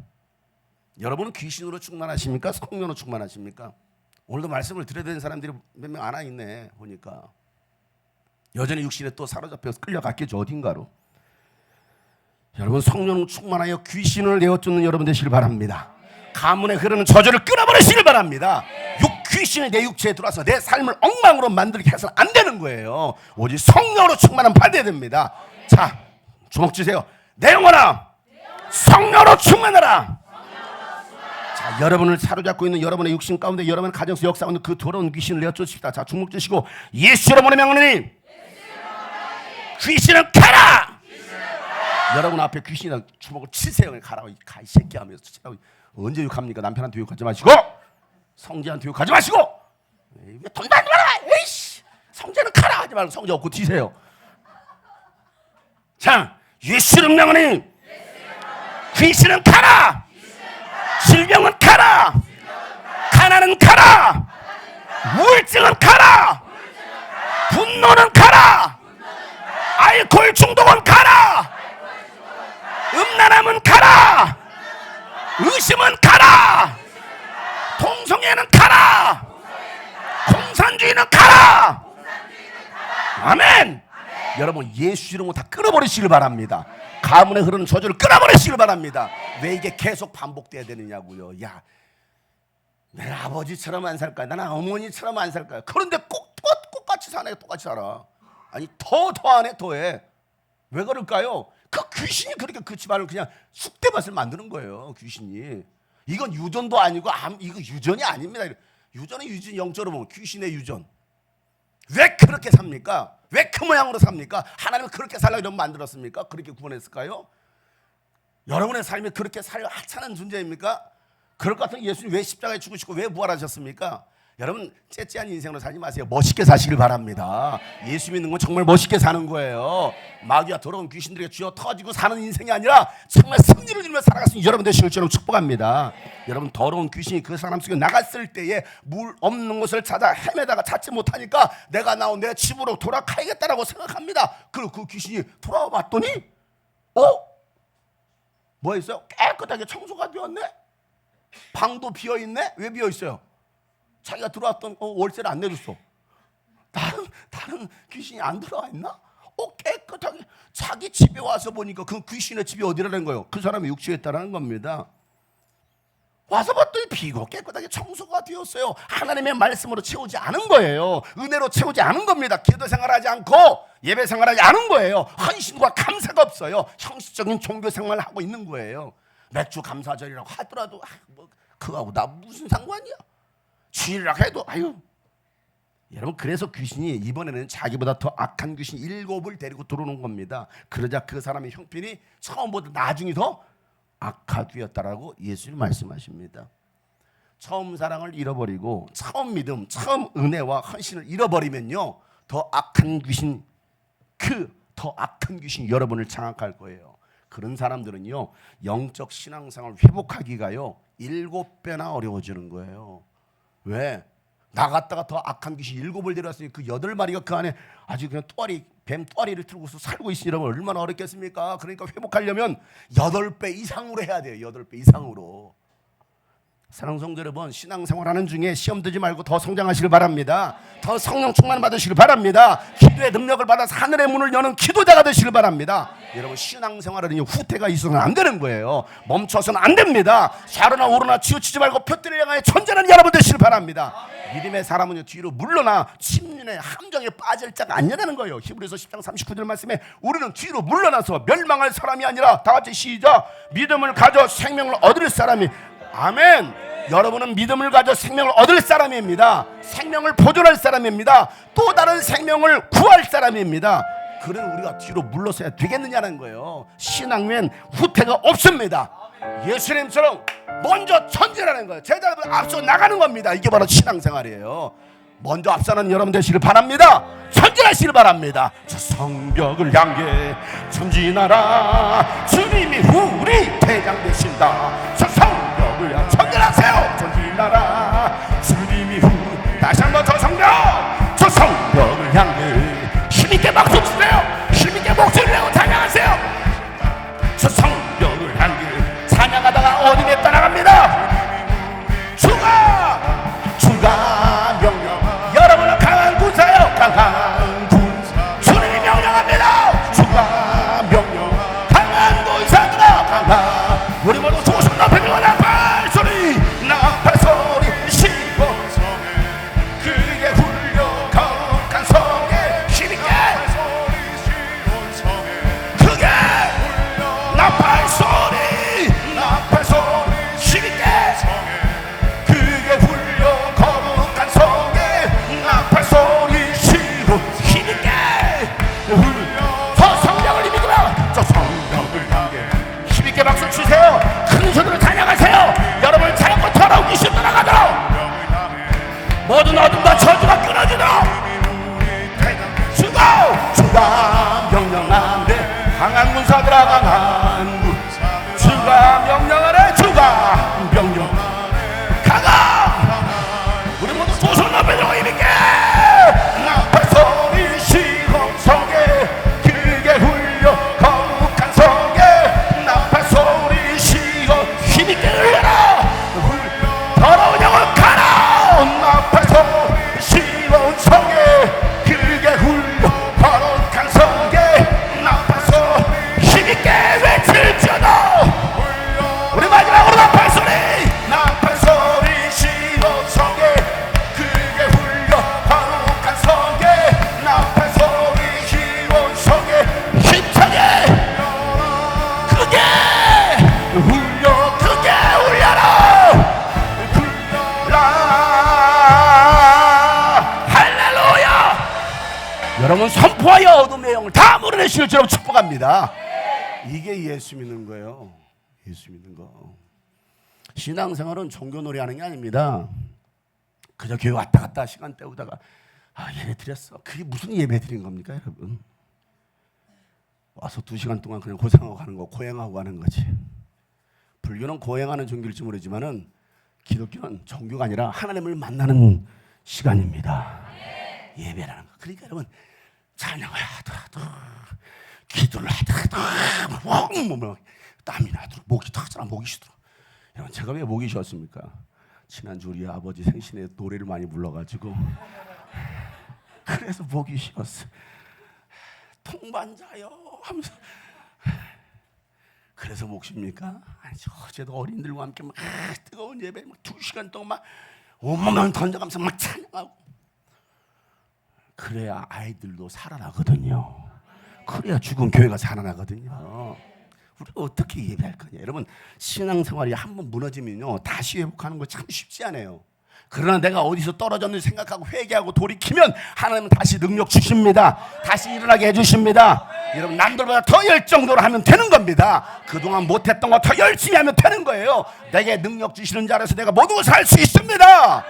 여러분은 귀신으로 충만하십니까? 성령으로 충만하십니까? 오늘도 말씀을 드려야 되는 사람들이 몇 명 안 와 있네 보니까. 여전히 육신에 또 사로잡혀서 끌려갔겠죠 어딘가로. 여러분 성령 충만하여 귀신을 내어쫓는 여러분 되시길 바랍니다. 가문에 흐르는 저주를 끊어버리시길 바랍니다. 귀신이 내 육체에 들어와서 내 삶을 엉망으로 만들게 해서는 안 되는 거예요. 오직 성령으로 충만함 받아야 됩니다. 자, 주먹 쥐세요. 내 영혼아 성령으로 충만하라. 자, 여러분을 사로잡고 있는 여러분의 육신 가운데 여러분의 가정에서 역사하고 있는 그 더러운 귀신을 내어쫓읍시다. 자, 주먹 쥐시고 예수 여러분의 명령이 귀신은 가라! 여러분 앞에 귀신이나 주먹을 치세요. 가라고. 가 이 새끼 하면서 치라고. 언제 욕합니까? 남편한테 욕하지 마시고, 성재한테 욕하지 마시고, 왜 돈도 안 벌어? 에이씨, 성재는 가라 하지 말고 성재 없고 튀세요. 자, 예수를 명하니 귀신은 가라, 질병은 가라, 가난은 가라, 우울증은 가라, 분노는 가라, 알코올 중독은 가라, 음란함은 가라, 의심은 가라, 동성애는 가라, 공산주의는 가라. 아멘. 여러분 예수 이름으로 다 끊어버리시길 바랍니다. 가문에 흐르는 저주를 끊어버리시길 바랍니다. 왜 이게 계속 반복돼야 되느냐고요. 야, 내 아버지처럼 안 살까요? 나는 어머니처럼 안 살까요? 그런데 꼭 똑같이 사네. 똑같이 살아. 아니 더 안 해, 더해. 왜 그럴까요? 그 귀신이 그렇게 그 집안을 그냥 쑥대밭을 만드는 거예요. 귀신이. 이건 유전도 아니고 이거 유전이 아닙니다. 유전은 유전 영적으로 보면 귀신의 유전. 왜 그렇게 삽니까? 왜 그 모양으로 삽니까? 하나님은 그렇게 살라고 이런 만들었습니까? 그렇게 구원했을까요? 여러분의 삶이 그렇게 살 하찮은 존재입니까? 그럴 것 같으면 예수님 왜 십자가에 죽으시고 왜 부활하셨습니까? 여러분 째째한 인생으로 살지 마세요. 멋있게 사시길 바랍니다. 예수 믿는 건 정말 멋있게 사는 거예요. 마귀와 더러운 귀신들에게 쥐어 터지고 사는 인생이 아니라 정말 승리를 이루며 살아갈 수 있는 여러분 되실 줄로 축복합니다. 여러분 더러운 귀신이 그 사람 속에 나갔을 때에 물 없는 곳을 찾아 헤매다가 찾지 못하니까 내가 나온 내 집으로 돌아가야겠다라고 생각합니다. 그리고 그 귀신이 돌아와 봤더니 뭐 있어요? 깨끗하게 청소가 되었네. 방도 비어있네. 왜 비어있어요? 자기가 들어왔던 월세를 안 내줬어. 다른 귀신이 안 들어와 있나? 깨끗하게 자기 집에 와서 보니까 그 귀신의 집이 어디라는 거예요? 그 사람이 육체했다라는 겁니다. 와서 봤더니 비고 깨끗하게 청소가 되었어요. 하나님의 말씀으로 채우지 않은 거예요. 은혜로 채우지 않은 겁니다. 기도 생활하지 않고 예배 생활하지 않은 거예요. 헌신과 감사가 없어요. 형식적인 종교 생활을 하고 있는 거예요. 맥주 감사절이라고 하더라도 그거하고 나 무슨 상관이야? 주일이라고 해도 여러분 그래서 귀신이 이번에는 자기보다 더 악한 귀신 7을 데리고 들어오는 겁니다. 그러자 그 사람의 형편이 처음보다 나중이 더 악화되었다라고 예수님 말씀하십니다. 처음 사랑을 잃어버리고 처음 믿음, 처음 은혜와 헌신을 잃어버리면요 더 악한 귀신 여러분을 장악할 거예요. 그런 사람들은요 영적 신앙생활을 회복하기가요 7배나 어려워지는 거예요. 왜? 나갔다가 더 악한 귀신 7을 데려왔으니 그 8마리가 그 안에 아주 그냥 뱀 또아리를 틀고서 살고 있으려면 얼마나 어렵겠습니까? 그러니까 회복하려면 8배 이상으로 해야 돼요. 8배 이상으로. 사랑하는 성도 여러분, 신앙생활하는 중에 시험 들지 말고 더 성장하시길 바랍니다. 더 성령 충만 받으시길 바랍니다. 기도의 능력을 받아서 하늘의 문을 여는 기도자가 되시길 바랍니다. 여러분 신앙생활은 후퇴가 있어서는 안 되는 거예요. 멈춰서는 안 됩니다. 좌로나 우로나 치우치지 말고 표대를 향하여 전진하는 여러분 되시길 바랍니다. 믿음의 사람은 뒤로 물러나 침륜의 함정에 빠질 자가 아니라는 거예요. 히브리서 10장 39절 말씀에 우리는 뒤로 물러나서 멸망할 사람이 아니라 다 같이 시작. 믿음을 가져 생명을 얻을 사람이. 아멘. 여러분은 믿음을 가져 생명을 얻을 사람입니다. 생명을 보존할 사람입니다. 또 다른 생명을 구할 사람입니다. 그런 우리가 뒤로 물러서야 되겠느냐는 거예요. 신앙엔 후퇴가 없습니다. 예수님처럼 먼저 전진하는 거예요. 제자들 앞서 나가는 겁니다. 이게 바로 신앙생활이에요. 먼저 앞서는 여러분 되시길 바랍니다. 전진하시길 바랍니다. 저 성벽을 향해 전진하라. 주님이 우리 대장 되신다. 저 성벽을 향해 전진하세요. 전진하라. 주님이 다시 한번 저 성벽을 향해 힘있게 박수 치세요. 힘있게 목소리를 내고 찬양하세요. 저 성벽을 향해 찬양하다가 어디에 떠나갑니다. 주가 명령. 여러분은 강한 군사요. 강한 군사. 주님이 명령합니다. 주가 명령. 강한 군사들아 강한. 우리 모두 조심 높이며 주님께 박수 치세요. 큰 소리로 찬양하세요. 여러분을 자유고 더러운 귀신 떠나가도록, 모든 어둠과 저주가 끊어지도록 주가 명령하네. 강한 군사들아, 강한 군사, 주가 명령하네. 주가 명령 가가. 우리 모두 두 손 높여들고 힘있게 나팔 소리 시험 성에 길게 hul려 거룩한 성에 나팔 소리 시험 힘있게 흘려라. 더러운 영혼 가라. 나팔 소리 시험 성에 길게 hul려 거룩한 성에 나팔 소리 힘있게 외칠지어다. 우리 마지막으로 나팔 소리, 나팔 소리 시험 성에 길게 hul려 거룩한 성에 나팔 소리 시험 성에 힘차게 크게 울려, 크게 울려라. 불러라. 할렐루야. 여러분 선포하여 어둠의 영을 다 물어내실 줄로 축복합니다. 이게 예수 믿는 거예요. 예수 믿는 거. 신앙생활은 종교 놀이 하는 게 아닙니다. 그저 교회 왔다 갔다 시간 때우다가 예배 드렸어. 그게 무슨 예배 드린 겁니까, 여러분? 와서 2시간 동안 그냥 고생하고 가는 거, 고행하고 가는 거지. 불교는 고행하는 종교일지 모르지만은 기독교는 종교가 아니라 하나님을 만나는 시간입니다. 예배라는 거. 그러니까 여러분, 찬양을 하더라도, 기도를 하더라도 땀이 나도록, 목이 탁잖아, 목이 쉬도록. 여러분, 제가 왜 목이 쉬었습니까? 지난주 우리 아버지 생신에 노래를 많이 불러가지고 그래서 목이 쉬었어. 통반자요 하면서. 그래서 목 쉽니까? 아니, 어제도 어린들과 함께 막 뜨거운 예배 막 2시간 동안 막 온몸을 던져가면서 막 찬양하고. 그래야 아이들도 살아나거든요. 그래야 죽은 교회가 살아나거든요. 우리 어떻게 예배할 거냐. 여러분, 신앙생활이 한번 무너지면요 다시 회복하는 거 참 쉽지 않아요. 그러나 내가 어디서 떨어졌는지 생각하고 회개하고 돌이키면 하나님은 다시 능력 주십니다. 다시 일어나게 해주십니다. 여러분, 남들보다 더 열정적으로 하면 되는 겁니다. 그동안 못했던 거 더 열심히 하면 되는 거예요. 내게 능력 주시는 자라서 내가 모든 것을 할 수 있습니다.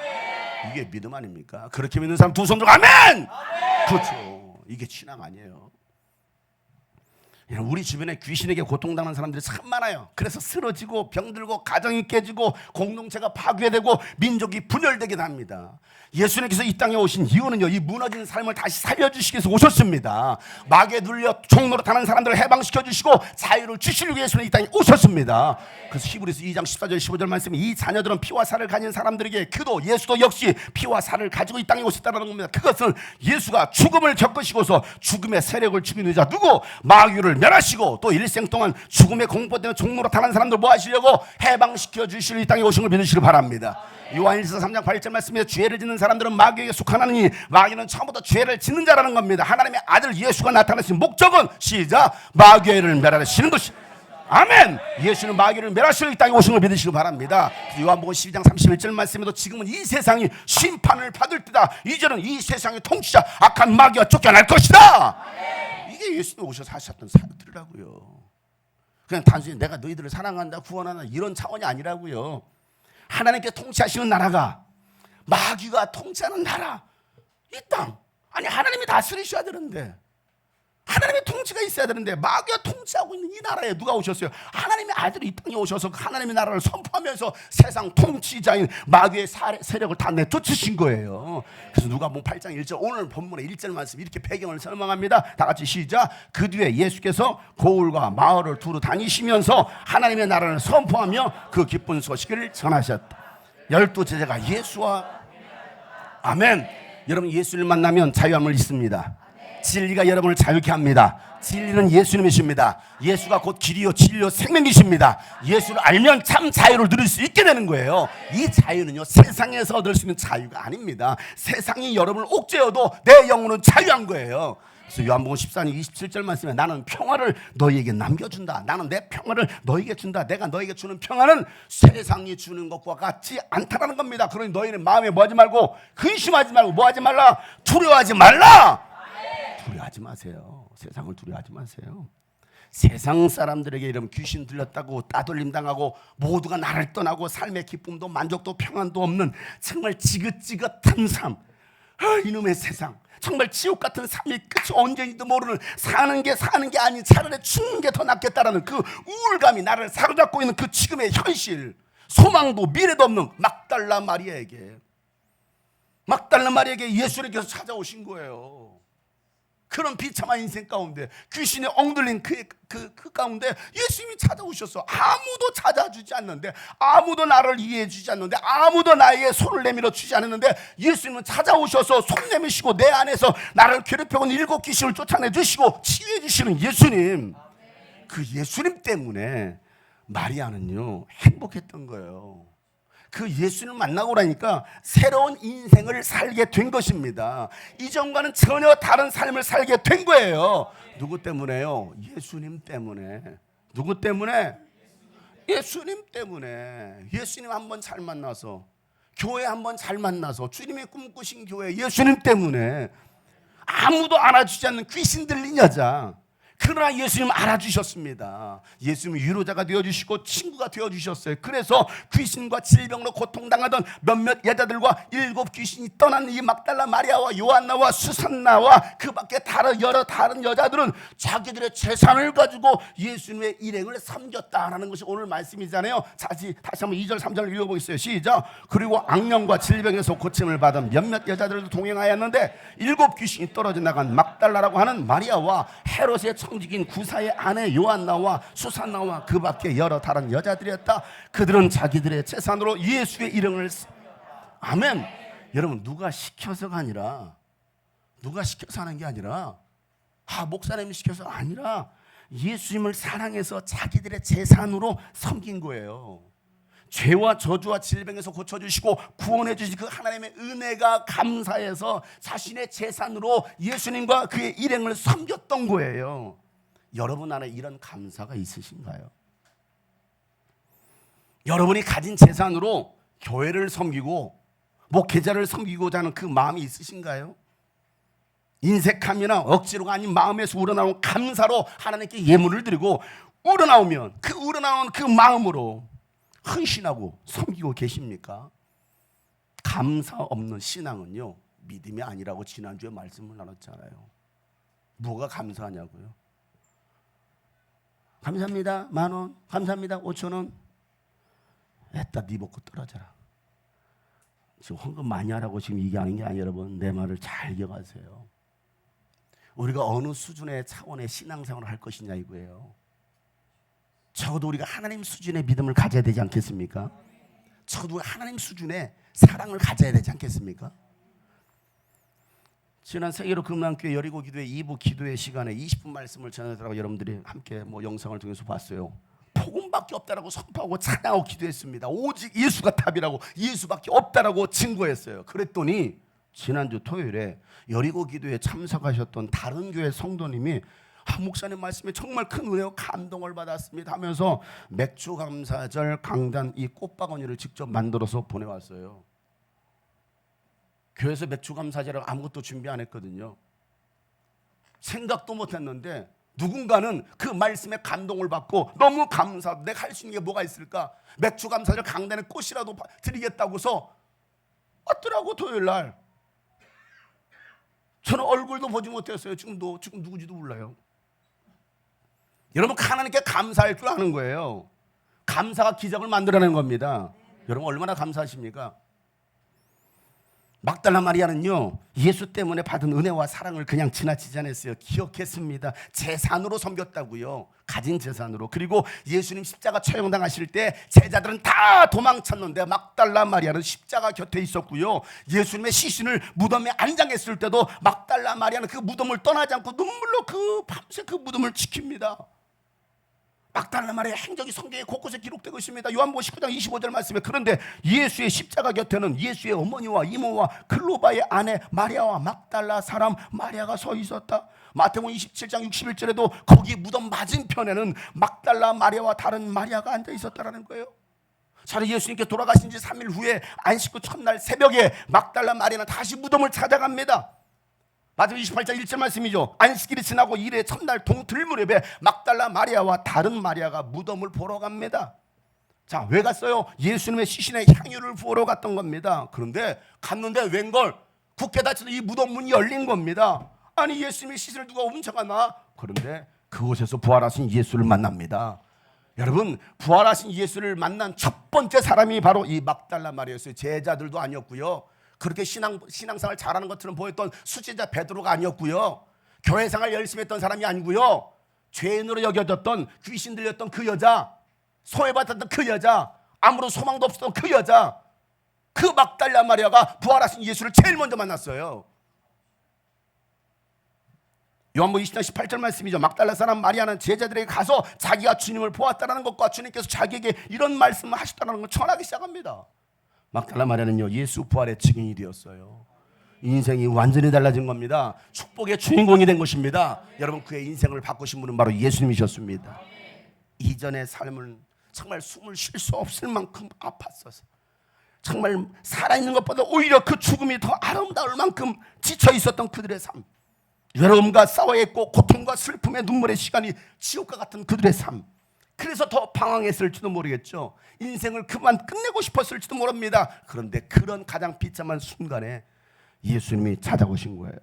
이게 믿음 아닙니까? 그렇게 믿는 사람 두 손 들고 아멘! 그렇죠. 이게 신앙 아니에요. 우리 주변에 귀신에게 고통당하는 사람들이 참 많아요. 그래서 쓰러지고 병들고 가정이 깨지고 공동체가 파괴되고 민족이 분열되게 합니다. 예수님께서 이 땅에 오신 이유는요, 이 무너진 삶을 다시 살려주시기 위해서 오셨습니다. 마귀에 눌려 종로로 타는 사람들을 해방시켜 주시고 자유를 주시려고 예수님이 이 땅에 오셨습니다. 그래서 히브리서 2장 14절 15절 말씀에 이 자녀들은 피와 살을 가진 사람들에게 그도 예수도 역시 피와 살을 가지고 이 땅에 오셨다는 겁니다. 그것은 예수가 죽음을 겪으시고서 죽음의 세력을 죽이는 자 누구? 마귀를 멸하시고 또 일생 동안 죽음의 공포 때문에 종로로 타는 사람들 뭐 하시려고? 해방시켜 주시려 이 땅에 오신 걸 믿으시길 바랍니다. 요한일서 3장 8절 말씀에 죄를 짓는 사람들은 마귀에게 속하나니 마귀는 처음부터 죄를 짓는 자라는 겁니다. 하나님의 아들 예수가 나타나신 목적은 시작 마귀를 멸하시는 것이. 아멘. 예수는 마귀를 멸하시려 이 땅에 오신 걸 믿으시길 바랍니다. 요한복음 12장 31절 말씀에도 지금은 이 세상이 심판을 받을 때다. 이제는 이 세상의 통치자 악한 마귀가 쫓겨날 것이다. 이게 예수님 오셔서 하셨던 사역들이라고요. 그냥 단순히 내가 너희들을 사랑한다 구원한다 이런 차원이 아니라고요. 하나님께 통치하시는 나라가 마귀가 통치하는 나라 이 땅. 아니 하나님이 다스리셔야 되는데 하나님의 통치가 있어야 되는데 마귀가 통치하고 있는 이 나라에 누가 오셨어요? 하나님의 아들이 이 땅에 오셔서 하나님의 나라를 선포하면서 세상 통치자인 마귀의 세력을 다 내쫓으신 거예요. 그래서 누가복음 8장 1절 오늘 본문의 1절 말씀 이렇게 배경을 설명합니다. 다 같이 시작. 그 뒤에 예수께서 고을과 마을을 두루 다니시면서 하나님의 나라를 선포하며 그 기쁜 소식을 전하셨다. 12 제자가 예수와 아멘. 여러분 예수를 만나면 자유함을 잊습니다. 진리가 여러분을 자유케 합니다. 진리는 예수님이십니다. 예수가 곧 길이요 진리요 생명이십니다. 예수를 알면 참 자유를 누릴 수 있게 되는 거예요. 이 자유는요 세상에서 얻을 수 있는 자유가 아닙니다. 세상이 여러분을 옥죄어도 내 영혼은 자유한 거예요. 그래서 요한복음 14장 27절 말씀에 나는 평화를 너희에게 남겨준다. 나는 내 평화를 너희에게 준다. 내가 너희에게 주는 평화는 세상이 주는 것과 같지 않다라는 겁니다. 그러니 너희는 마음에 뭐하지 말고 근심하지 말고 뭐하지 말라 두려워하지 말라. 두려워하지 마세요. 세상을 두려워하지 마세요. 세상 사람들에게 이러면 귀신 들렸다고 따돌림 당하고 모두가 나를 떠나고 삶의 기쁨도 만족도 평안도 없는 정말 지긋지긋한 삶, 이놈의 세상, 정말 지옥 같은 삶이 끝이 언제인지도 모르는, 사는 게 아닌 차라리 죽는 게 더 낫겠다라는 그 우울감이 나를 사로잡고 있는 그 지금의 현실, 소망도 미래도 없는 막달라 마리아에게 예수님께서 찾아오신 거예요. 그런 비참한 인생 가운데, 귀신에 엉들린 그 가운데 예수님이 찾아오셨어. 아무도 찾아주지 않는데, 아무도 나를 이해해 주지 않는데, 아무도 나에게 손을 내밀어 주지 않았는데, 예수님은 찾아오셔서 손 내미시고 내 안에서 나를 괴롭혀온 7 귀신을 쫓아내 주시고 치유해 주시는 예수님, 그 예수님 때문에 마리아는요 행복했던 거예요. 그 예수님을 만나고 나니까 새로운 인생을 살게 된 것입니다. 이전과는 전혀 다른 삶을 살게 된 거예요. 누구 때문에요? 예수님 때문에. 누구 때문에? 예수님 때문에. 예수님 한번 잘 만나서, 교회 한번 잘 만나서, 주님의 꿈꾸신 교회, 예수님 때문에 아무도 알아주지 않는 귀신 들린 여자, 그러나 예수님 알아주셨습니다. 예수님이 위로자가 되어주시고 친구가 되어주셨어요. 그래서 귀신과 질병으로 고통당하던 몇몇 여자들과 7 귀신이 떠난 이 막달라 마리아와 요한나와 수산나와 그 밖에 여러 다른 여자들은 자기들의 재산을 가지고 예수님의 일행을 섬겼다라는 것이 오늘 말씀이잖아요. 다시 한번 2절 3절 읽어보겠어요. 시작. 그리고 악령과 질병에서 고침을 받은 몇몇 여자들도 동행하였는데 7 귀신이 떨어져 나간 막달라라고 하는 마리아와 헤롯의 청직인 구사의 아내 요한나와 수산나와 그 밖에 여러 다른 여자들이었다. 그들은 자기들의 재산으로 예수의 이름을 아멘. 여러분, 누가 시켜서가 아니라, 누가 시켜서 하는 게 아니라, 목사님이 시켜서 아니라 예수님을 사랑해서 자기들의 재산으로 섬긴 거예요. 죄와 저주와 질병에서 고쳐주시고 구원해 주신 그 하나님의 은혜가 감사해서 자신의 재산으로 예수님과 그의 일행을 섬겼던 거예요. 여러분 안에 이런 감사가 있으신가요? 여러분이 가진 재산으로 교회를 섬기고 목회자를 섬기고자 하는 그 마음이 있으신가요? 인색함이나 억지로가 아닌 마음에서 우러나온 감사로 하나님께 예물을 드리고 우러나오면 그 우러나온 그 마음으로 헌신하고 섬기고 계십니까? 감사 없는 신앙은요 믿음이 아니라고 지난주에 말씀을 나눴잖아요. 뭐가 감사하냐고요? 감사합니다 10,000원, 감사합니다 5,000원. 에따 네 먹고 떨어져라. 지금 헌금 많이 하라고 지금 얘기하는 게 아니에요. 여러분, 내 말을 잘 기억하세요. 우리가 어느 수준의 차원의 신앙생활을 할 것이냐 이거예요. 적어도 우리가 하나님 수준의 믿음을 가져야 되지 않겠습니까? 적어도 하나님 수준의 사랑을 가져야 되지 않겠습니까? 지난 세계로 금남교회 여리고 기도회 2부 기도회 시간에 20분 말씀을 전하더라고 여러분들이 함께 영상을 통해서 봤어요. 복음밖에 없다라고 선포하고 찬양하고 기도했습니다. 오직 예수가 답이라고, 예수밖에 없다라고 증거했어요. 그랬더니 지난주 토요일에 여리고 기도회에 참석하셨던 다른 교회 성도님이 목사님 말씀에 정말 큰 은혜와 감동을 받았습니다 하면서 맥주 감사절 강단 이 꽃바구니를 직접 만들어서 보내왔어요. 교회에서 맥주 감사절을 아무것도 준비 안 했거든요. 생각도 못했는데 누군가는 그 말씀에 감동을 받고 너무 감사하다. 내가 할 수 있는 게 뭐가 있을까? 맥주 감사절 강단에 꽃이라도 드리겠다고서 왔더라고. 토요일 날 저는 얼굴도 보지 못했어요. 지금 누구지도 몰라요. 여러분, 하나님께 감사할 줄 아는 거예요. 감사가 기적을 만들어내는 겁니다. 여러분 얼마나 감사하십니까? 막달라 마리아는요 예수 때문에 받은 은혜와 사랑을 그냥 지나치지 않았어요. 기억했습니다. 재산으로 섬겼다고요. 가진 재산으로. 그리고 예수님 십자가 처형당하실 때 제자들은 다 도망쳤는데 막달라 마리아는 십자가 곁에 있었고요. 예수님의 시신을 무덤에 안장했을 때도 막달라 마리아는 그 무덤을 떠나지 않고 눈물로 밤새 그 무덤을 지킵니다. 막달라 마리아의 행적이 성경에 곳곳에 기록되고 있습니다. 요한복음 19장 25절 말씀에 그런데 예수의 십자가 곁에는 예수의 어머니와 이모와 클로바의 아내 마리아와 막달라 사람 마리아가 서 있었다. 마태복음 27장 61절에도 거기 무덤 맞은편에는 막달라 마리아와 다른 마리아가 앉아 있었다라는 거예요. 차라리 예수님께 돌아가신 지 3일 후에 안식 후 첫날 새벽에 막달라 마리아는 다시 무덤을 찾아갑니다. 마태복음 28장 1절 말씀이죠. 안식일이 지나고 이래 첫날 동틀 무렵에 막달라 마리아와 다른 마리아가 무덤을 보러 갑니다. 자, 왜 갔어요? 예수님의 시신에 향유를 부으러 갔던 겁니다. 그런데 갔는데 웬걸 굳게 닫혀서 이 무덤 문이 열린 겁니다. 아니, 예수님의 시신을 누가 훔쳐갔나? 그런데 그곳에서 부활하신 예수를 만납니다. 여러분, 부활하신 예수를 만난 첫 번째 사람이 바로 이 막달라 마리아였어요. 제자들도 아니었고요, 그렇게 신앙생활 잘하는 것처럼 보였던 수제자 베드로가 아니었고요, 교회생활 열심히 했던 사람이 아니고요, 죄인으로 여겨졌던, 귀신 들렸던 그 여자, 소외받았던 그 여자, 아무런 소망도 없었던 그 여자, 그 막달라 마리아가 부활하신 예수를 제일 먼저 만났어요. 요한복음 20장 18절 말씀이죠. 막달라 사람 마리아는 제자들에게 가서 자기가 주님을 보았다는 것과 주님께서 자기에게 이런 말씀을 하셨다는 걸 전하기 시작합니다. 막달라 마리아는요, 예수 부활의 증인이 되었어요. 인생이 완전히 달라진 겁니다. 축복의 주인공이 된 것입니다. 여러분, 그의 인생을 바꾸신 분은 바로 예수님이셨습니다. 이전의 삶은 정말 숨을 쉴 수 없을 만큼 아팠어서, 정말 살아있는 것보다 오히려 그 죽음이 더 아름다울 만큼 지쳐 있었던 그들의 삶, 외로움과 싸워야 했고 고통과 슬픔의 눈물의 시간이 지옥과 같은 그들의 삶, 그래서 더 방황했을지도 모르겠죠. 인생을 그만 끝내고 싶었을지도 모릅니다. 그런데 그런 가장 비참한 순간에 예수님이 찾아오신 거예요.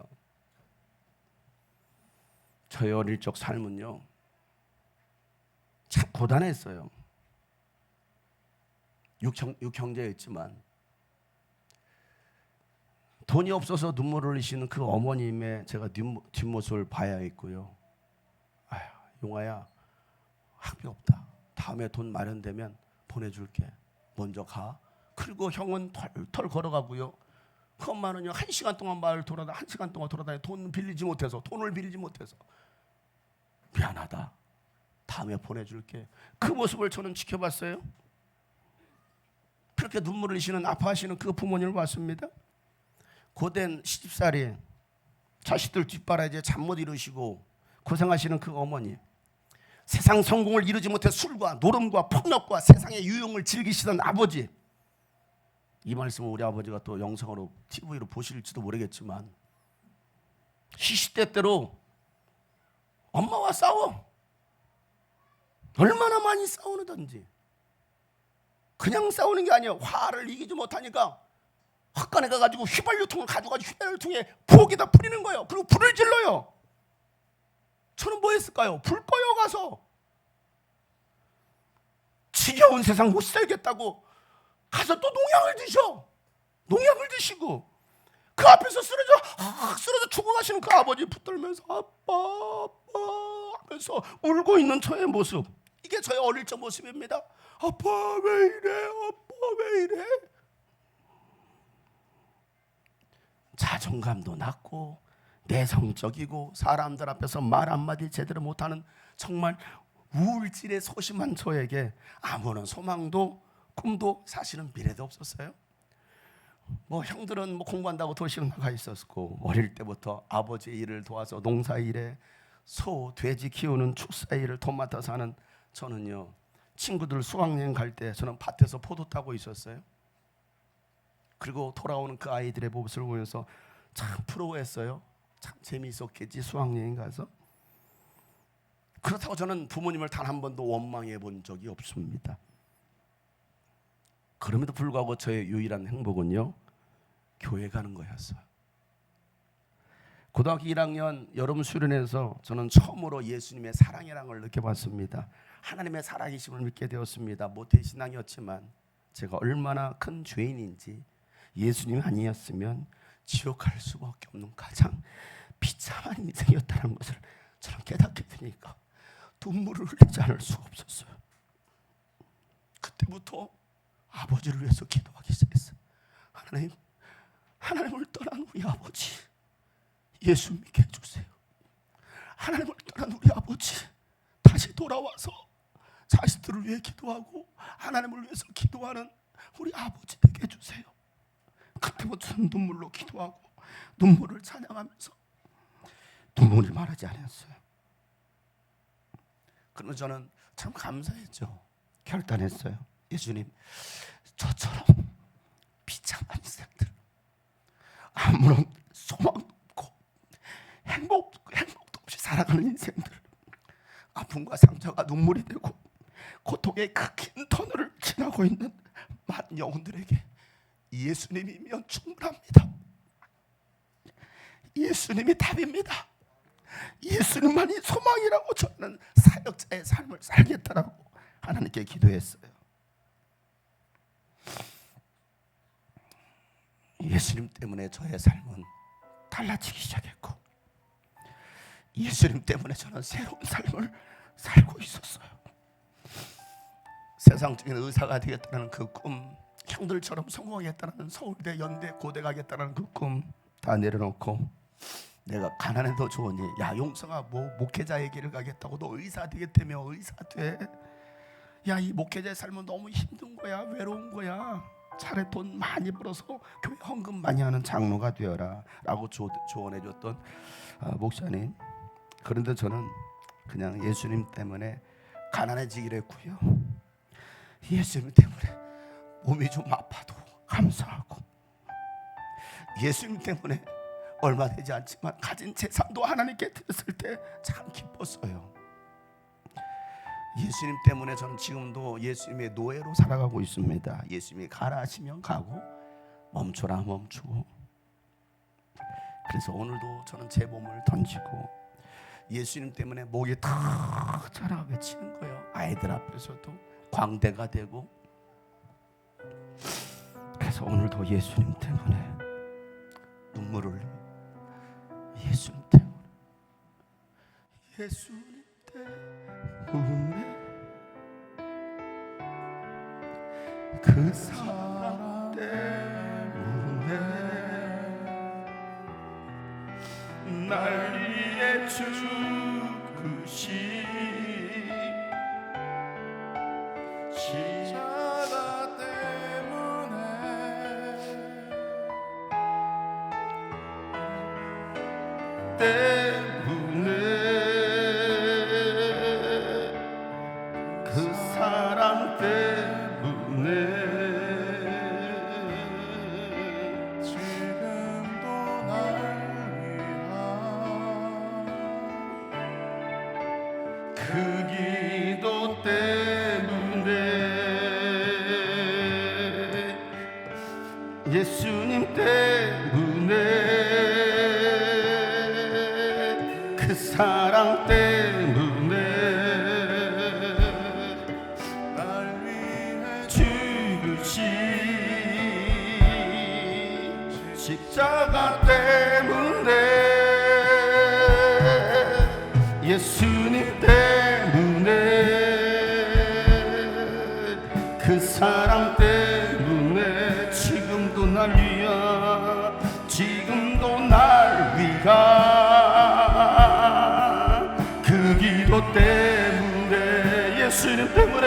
저의 어릴 적 삶은요, 참 고단했어요. 육형제였지만 돈이 없어서 눈물을 흘리시는 그 어머님의 제가 뒷모습을 봐야 했고요. 아휴, 용아야, 학비 없다. 다음에 돈 마련되면 보내줄게. 먼저 가. 그리고 형은 털 걸어가고요. 그 엄마는요, 1시간 동안 마을 돌아다 1시간 동안 돌아다니 돈을 빌리지 못해서 미안하다. 다음에 보내줄게. 그 모습을 저는 지켜봤어요. 그렇게 눈물을 흘리시는, 아파하시는 그 부모님을 봤습니다. 고된 시집살이, 자식들 뒷바라지에 잠 못 이루시고 고생하시는 그 어머니, 세상 성공을 이루지 못해 술과 노름과 폭력과 세상의 유용을 즐기시던 아버지, 이 말씀을 우리 아버지가 또 영상으로 TV로 보실지도 모르겠지만 시시때때로 엄마와 싸워. 얼마나 많이 싸우는지. 그냥 싸우는 게 아니에요. 화를 이기지 못하니까 헛간에 가가지고 휘발유통을 가져가지고 휘발유통에 부엌에다 뿌리는 거예요. 그리고 불을 질러요. 저는 뭐 했을까요? 불 꺼요 가서. 지겨운 세상 못 살겠다고 가서 또 농약을 드시고 그 앞에서 쓰러져 죽어가시는 그 아버지 붙들면서 아빠 하면서 울고 있는 저의 모습, 이게 저의 어릴 적 모습입니다. 아빠 왜 이래. 자존감도 낮고 내성적이고 사람들 앞에서 말 한마디 제대로 못하는 정말 우울질에 소심한 저에게 아무런 소망도 꿈도 사실은 미래도 없었어요. 뭐 형들은 뭐 공부한다고 도시로 나가 있었고, 어릴 때부터 아버지의 일을 도와서 농사일에 소, 돼지 키우는 축사일을 도맡아서 하는 저는요, 친구들 수학여행 갈 때 저는 밭에서 포도 따고 있었어요. 그리고 돌아오는 그 아이들의 모습을 보면서 참 부러워했어요. 참 재미있었겠지, 수학여행 가서. 그렇다고 저는 부모님을 단 한 번도 원망해 본 적이 없습니다. 그럼에도 불구하고 저의 유일한 행복은요, 교회 가는 거였어요. 고등학교 1학년 여름 수련회에서 저는 처음으로 예수님의 사랑이라는 걸 느껴봤습니다. 하나님의 살아계심을 믿게 되었습니다. 모태신앙이었지만 제가 얼마나 큰 죄인인지, 예수님이 아니었으면 지옥 갈 수밖에 없는 가장 비참한 인생이었다는 것을 저는 깨닫게 되니까 눈물을 흘리지 않을 수가 없었어요. 그때부터 아버지를 위해서 기도하기 시작했어요. 하나님을 떠난 우리 아버지 예수 믿게 해주세요. 하나님을 떠난 우리 아버지 다시 돌아와서 자식들을 위해 기도하고 하나님을 위해서 기도하는 우리 아버지 되게 해주세요. 그때부터 눈물로 기도하고 눈물을 찬양하면서 눈물이 마르지 않았어요. 그러면 저는 참 감사했죠. 결단했어요. 예수님, 저처럼 비참한 인생들, 아무런 소망 없고 살아가는 인생들, 아픔과 상처가 눈물이 되고 고통의 그 긴 터널을 지나고 있는 많은 영혼들에게 예수님이면 충분합니다. 예수님이 답입니다. 예수님만이 소망이라고 저는 사역자의 삶을 살겠다라고 하나님께 기도했어요. 예수님 때문에 저의 삶은 달라지기 시작했고, 예수님 때문에 저는 새로운 삶을 살고 있었어요. 세상적인 의사가 되겠다는 그 꿈, 형들처럼 성공하겠다는 서울대, 연대, 고대 가겠다는 그 꿈 다 내려놓고, 내가 가난해도 좋으니 야 용성아 뭐 목회자의 길을 가겠다고, 너 의사 되겠다며 의사 돼. 야 이 목회자의 삶은 너무 힘든 거야, 외로운 거야. 차라리 돈 많이 벌어서 교회 헌금 많이 하는 장로가 되어라 라고 조언해줬던 목사님. 그런데 저는 그냥 예수님 때문에 가난해지기로 했고요, 예수님 때문에 몸이 좀 아파도 감사하고, 예수님 때문에 얼마 되지 않지만 가진 재산도 하나님께 드렸을 때 참 기뻤어요. 예수님 때문에 저는 지금도 예수님의 노예로 살아가고 있습니다. 예수님이 가라 하시면 가고 멈춰라 멈추고. 그래서 오늘도 저는 제 몸을 던지고 예수님 때문에 목이 탁 자라 외치는 거예요. 아이들 앞에서도 광대가 되고. 그래서 오늘도 예수님 때문에 눈물을 흘려요. 예수님 때문에, 예수님 때문에, 그 사랑 때문에 날 위해 죽으신 십자가 때문에 그 사랑 때문에 지금도 날 위한 그 기도 때문에 예수님 때문에 그 사랑 때문에 날 위해 죽으신 십자가 때문에 예수님 때문에 그 사랑 때문에 지금도 날 위한 지금도 날 위한 그 기도 때문에 예수님 때문에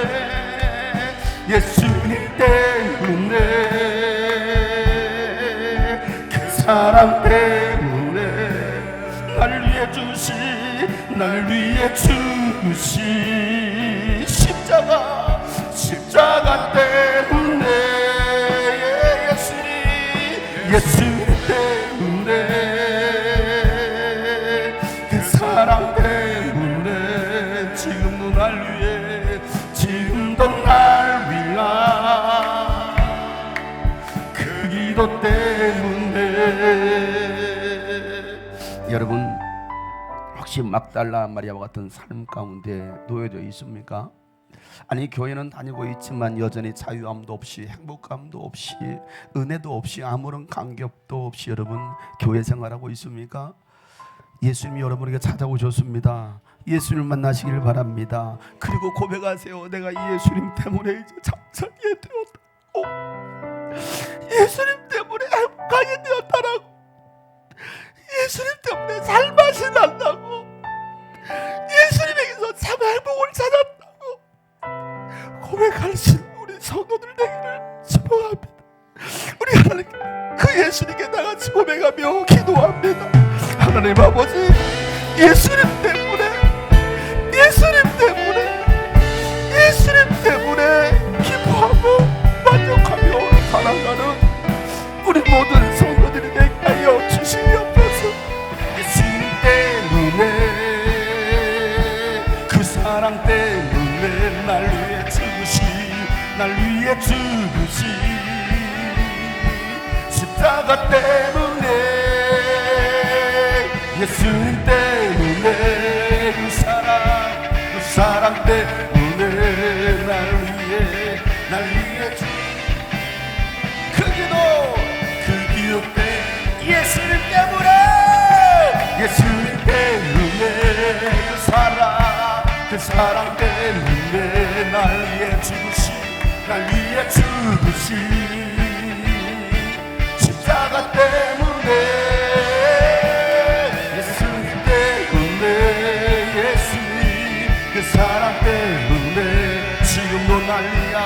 예수님 때문에 그 사랑 때문에 날 위해 주신 십자가 때문에 예수님 때문에 그 사랑 때문에 지금도 날 위해 위한 그 기도 때문에 여러분 혹시 막달라 마리아와 같은 삶 가운데 놓여져 있습니까? 아니 교회는 다니고 있지만 여전히 자유함도 없이 행복감도 없이 은혜도 없이 아무런 간격도 없이 여러분 교회 생활하고 있습니까? 예수님이 여러분에게 찾아오셨습니다. 예수님을 만나시길 바랍니다. 그리고 고백하세요. 내가 이 예수님 때문에 이제 잠자리에 되었다고, 예수님 때문에 행복하게 되었다라고, 예수님 때문에 살맛이 난다고, 예수님에게서 참 행복을 찾았다고 고백하시는 우리 성도들 되기를 축복합니다. 우리 하나님 그 예수님께 나같이 고백하며 기도합니다. 하나님 아버지, 예수님 때문에 기뻐하고 만족하며 살아가는 우리 모든 성도들이 되게 하여 주시옵소서. 예수님 때문에 날 위해 죽으신 십자가 때문에 예수님 때문에 그 사랑 때문에 날 위해 그 기도 때 예수님 때문에 그 사랑 때문에 날 위해 죽으신 십자가 때문에 예수님 그 사랑 때문에 지금도 난리야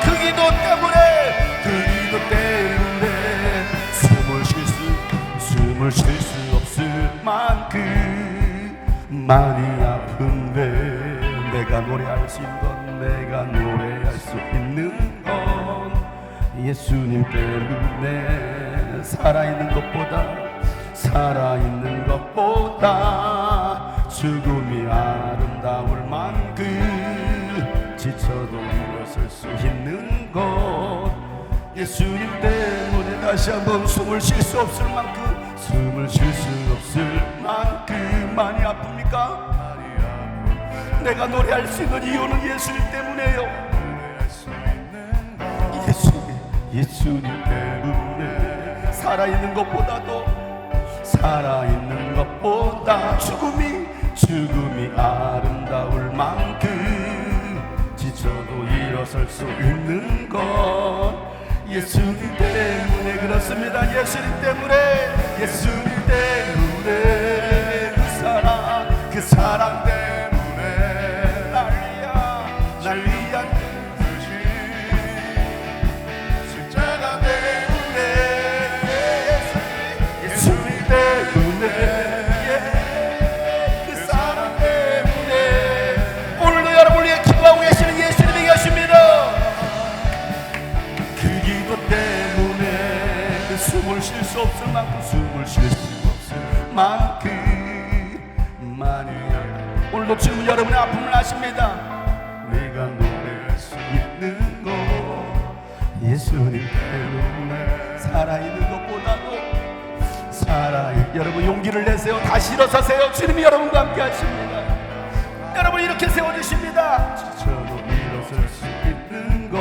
그 기도 때문에 숨을 쉴 수 없을 만큼 많이 아픈데 내가 노래할 수 있는 건 예수님 때문에 살아있는 것보다 죽음이 아름다울 만큼 지쳐도 일어설 수 있는 것 예수님 때문에 다시 한번 숨을 쉴 수 없을 만큼 많이 아픕니까? 내가 노래할 수 있는 이유는 예수님 때문에요. 예수님 때문에 살아있는 것보다 죽음이 아름다울 만큼 지쳐도 일어설 수 있는 것 예수님 때문에 그렇습니다. 예수님 때문에 그 사랑 때문에 날 위한 십자가 때문에 예수님 때문에 그 사랑 때문에 오늘도 여러분을 위해 기도하고 계시는 예수님이 계십니다. 그 기도 때문에 그 숨을 쉴 수 없을 만큼 많이 오늘도 지금 여러분의 아픔을 아십니다. 내가 노래할 수 있는 것 예수님 때문에 살아있는 것보다도 여러분 용기를 내세요. 다시 일어서세요. 주님이 여러분과 함께 하십니다. 여러분 이렇게 세워주십니다. 지쳐도 일어설 수 있는 것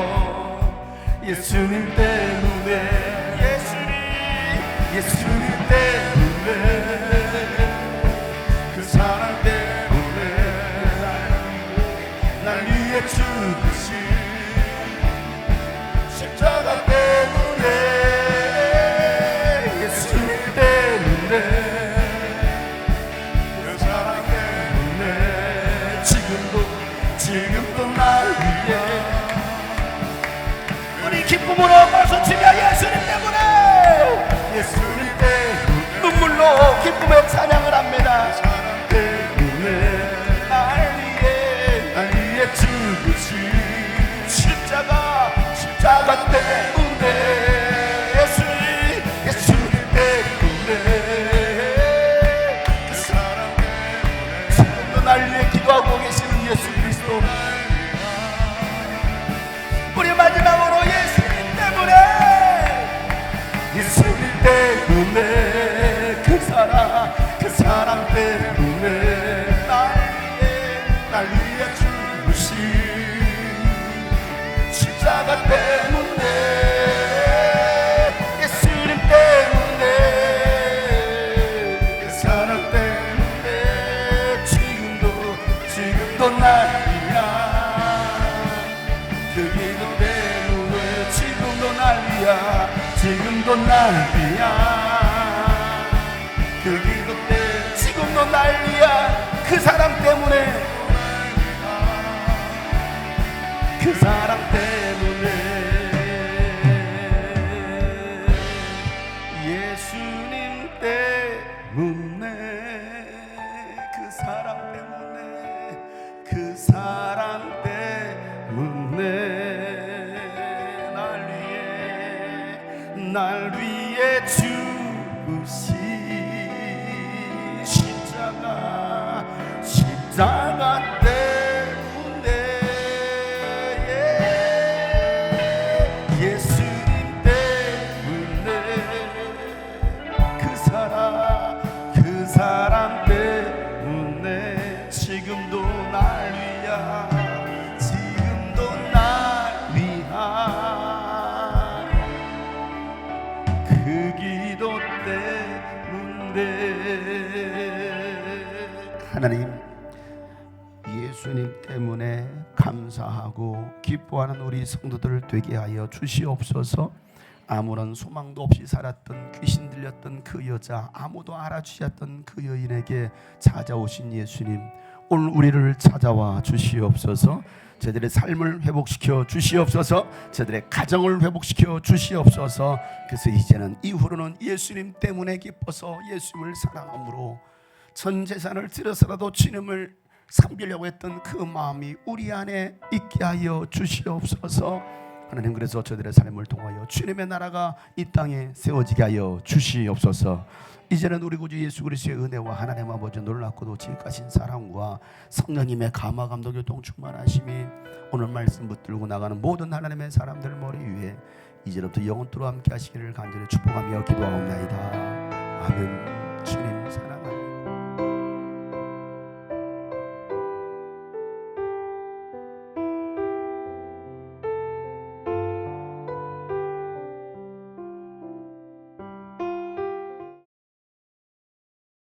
예수님 때문에 예수님 때문에 그 사랑 때문에 날 위해 죽으신 십자가 때문에 예수님 때문에 그 사랑 때문에 지금도 날 위해 우리 기쁨으로 박수치며 예수님 때문에 눈물로 기쁨의 찬양을 합니다. 때문에 날 위해 죽으신 십자가 때문에 예수님 때문에 그 사랑 때문에 지금도 날 위해 기도하고 계시는 예수 그리스도 우리 마지막으로 예수님 때문에 그 사랑 때문에 날 위해 죽으신 십자가 때문에 예수님 때문에 그 사랑 때문에 지금도 날 위한 그 기도 때문에 지금도 날 위한 그 기도 때 지금도 날 위한 그 사랑 때문에 예수님 때문에 그 사랑 때문에 날 위해 죽으신 십자가 때문에 기뻐하고 기뻐하는 우리 성도들 되게 하여 주시옵소서. 아무런 소망도 없이 살았던 귀신 들렸던 그 여자, 아무도 알아주지 않던 그 여인에게 찾아오신 예수님, 오늘 우리를 찾아와 주시옵소서. 저들의 삶을 회복시켜 주시옵소서. 저들의 가정을 회복시켜 주시옵소서. 그래서 이제는 이후로는 예수님 때문에 기뻐서 예수님을 사랑함으로 전 재산을 들여서라도 주님을 섬기려고 했던 그 마음이 우리 안에 있게 하여 주시옵소서. 하나님, 그래서 저들의 삶을 통하여 주님의 나라가 이 땅에 세워지게 하여 주시옵소서. 이제는 우리 구주 예수 그리스도의 은혜와 하나님 아버지 놀랍고도 지극하신 사랑과 성령님의 감화 감동 교통 충만하심이 오늘 말씀 붙들고 나가는 모든 하나님의 사람들 머리 위에 이제부터 영원토록 함께 하시기를 간절히 축복하며 기도하옵나이다. 아멘. 주님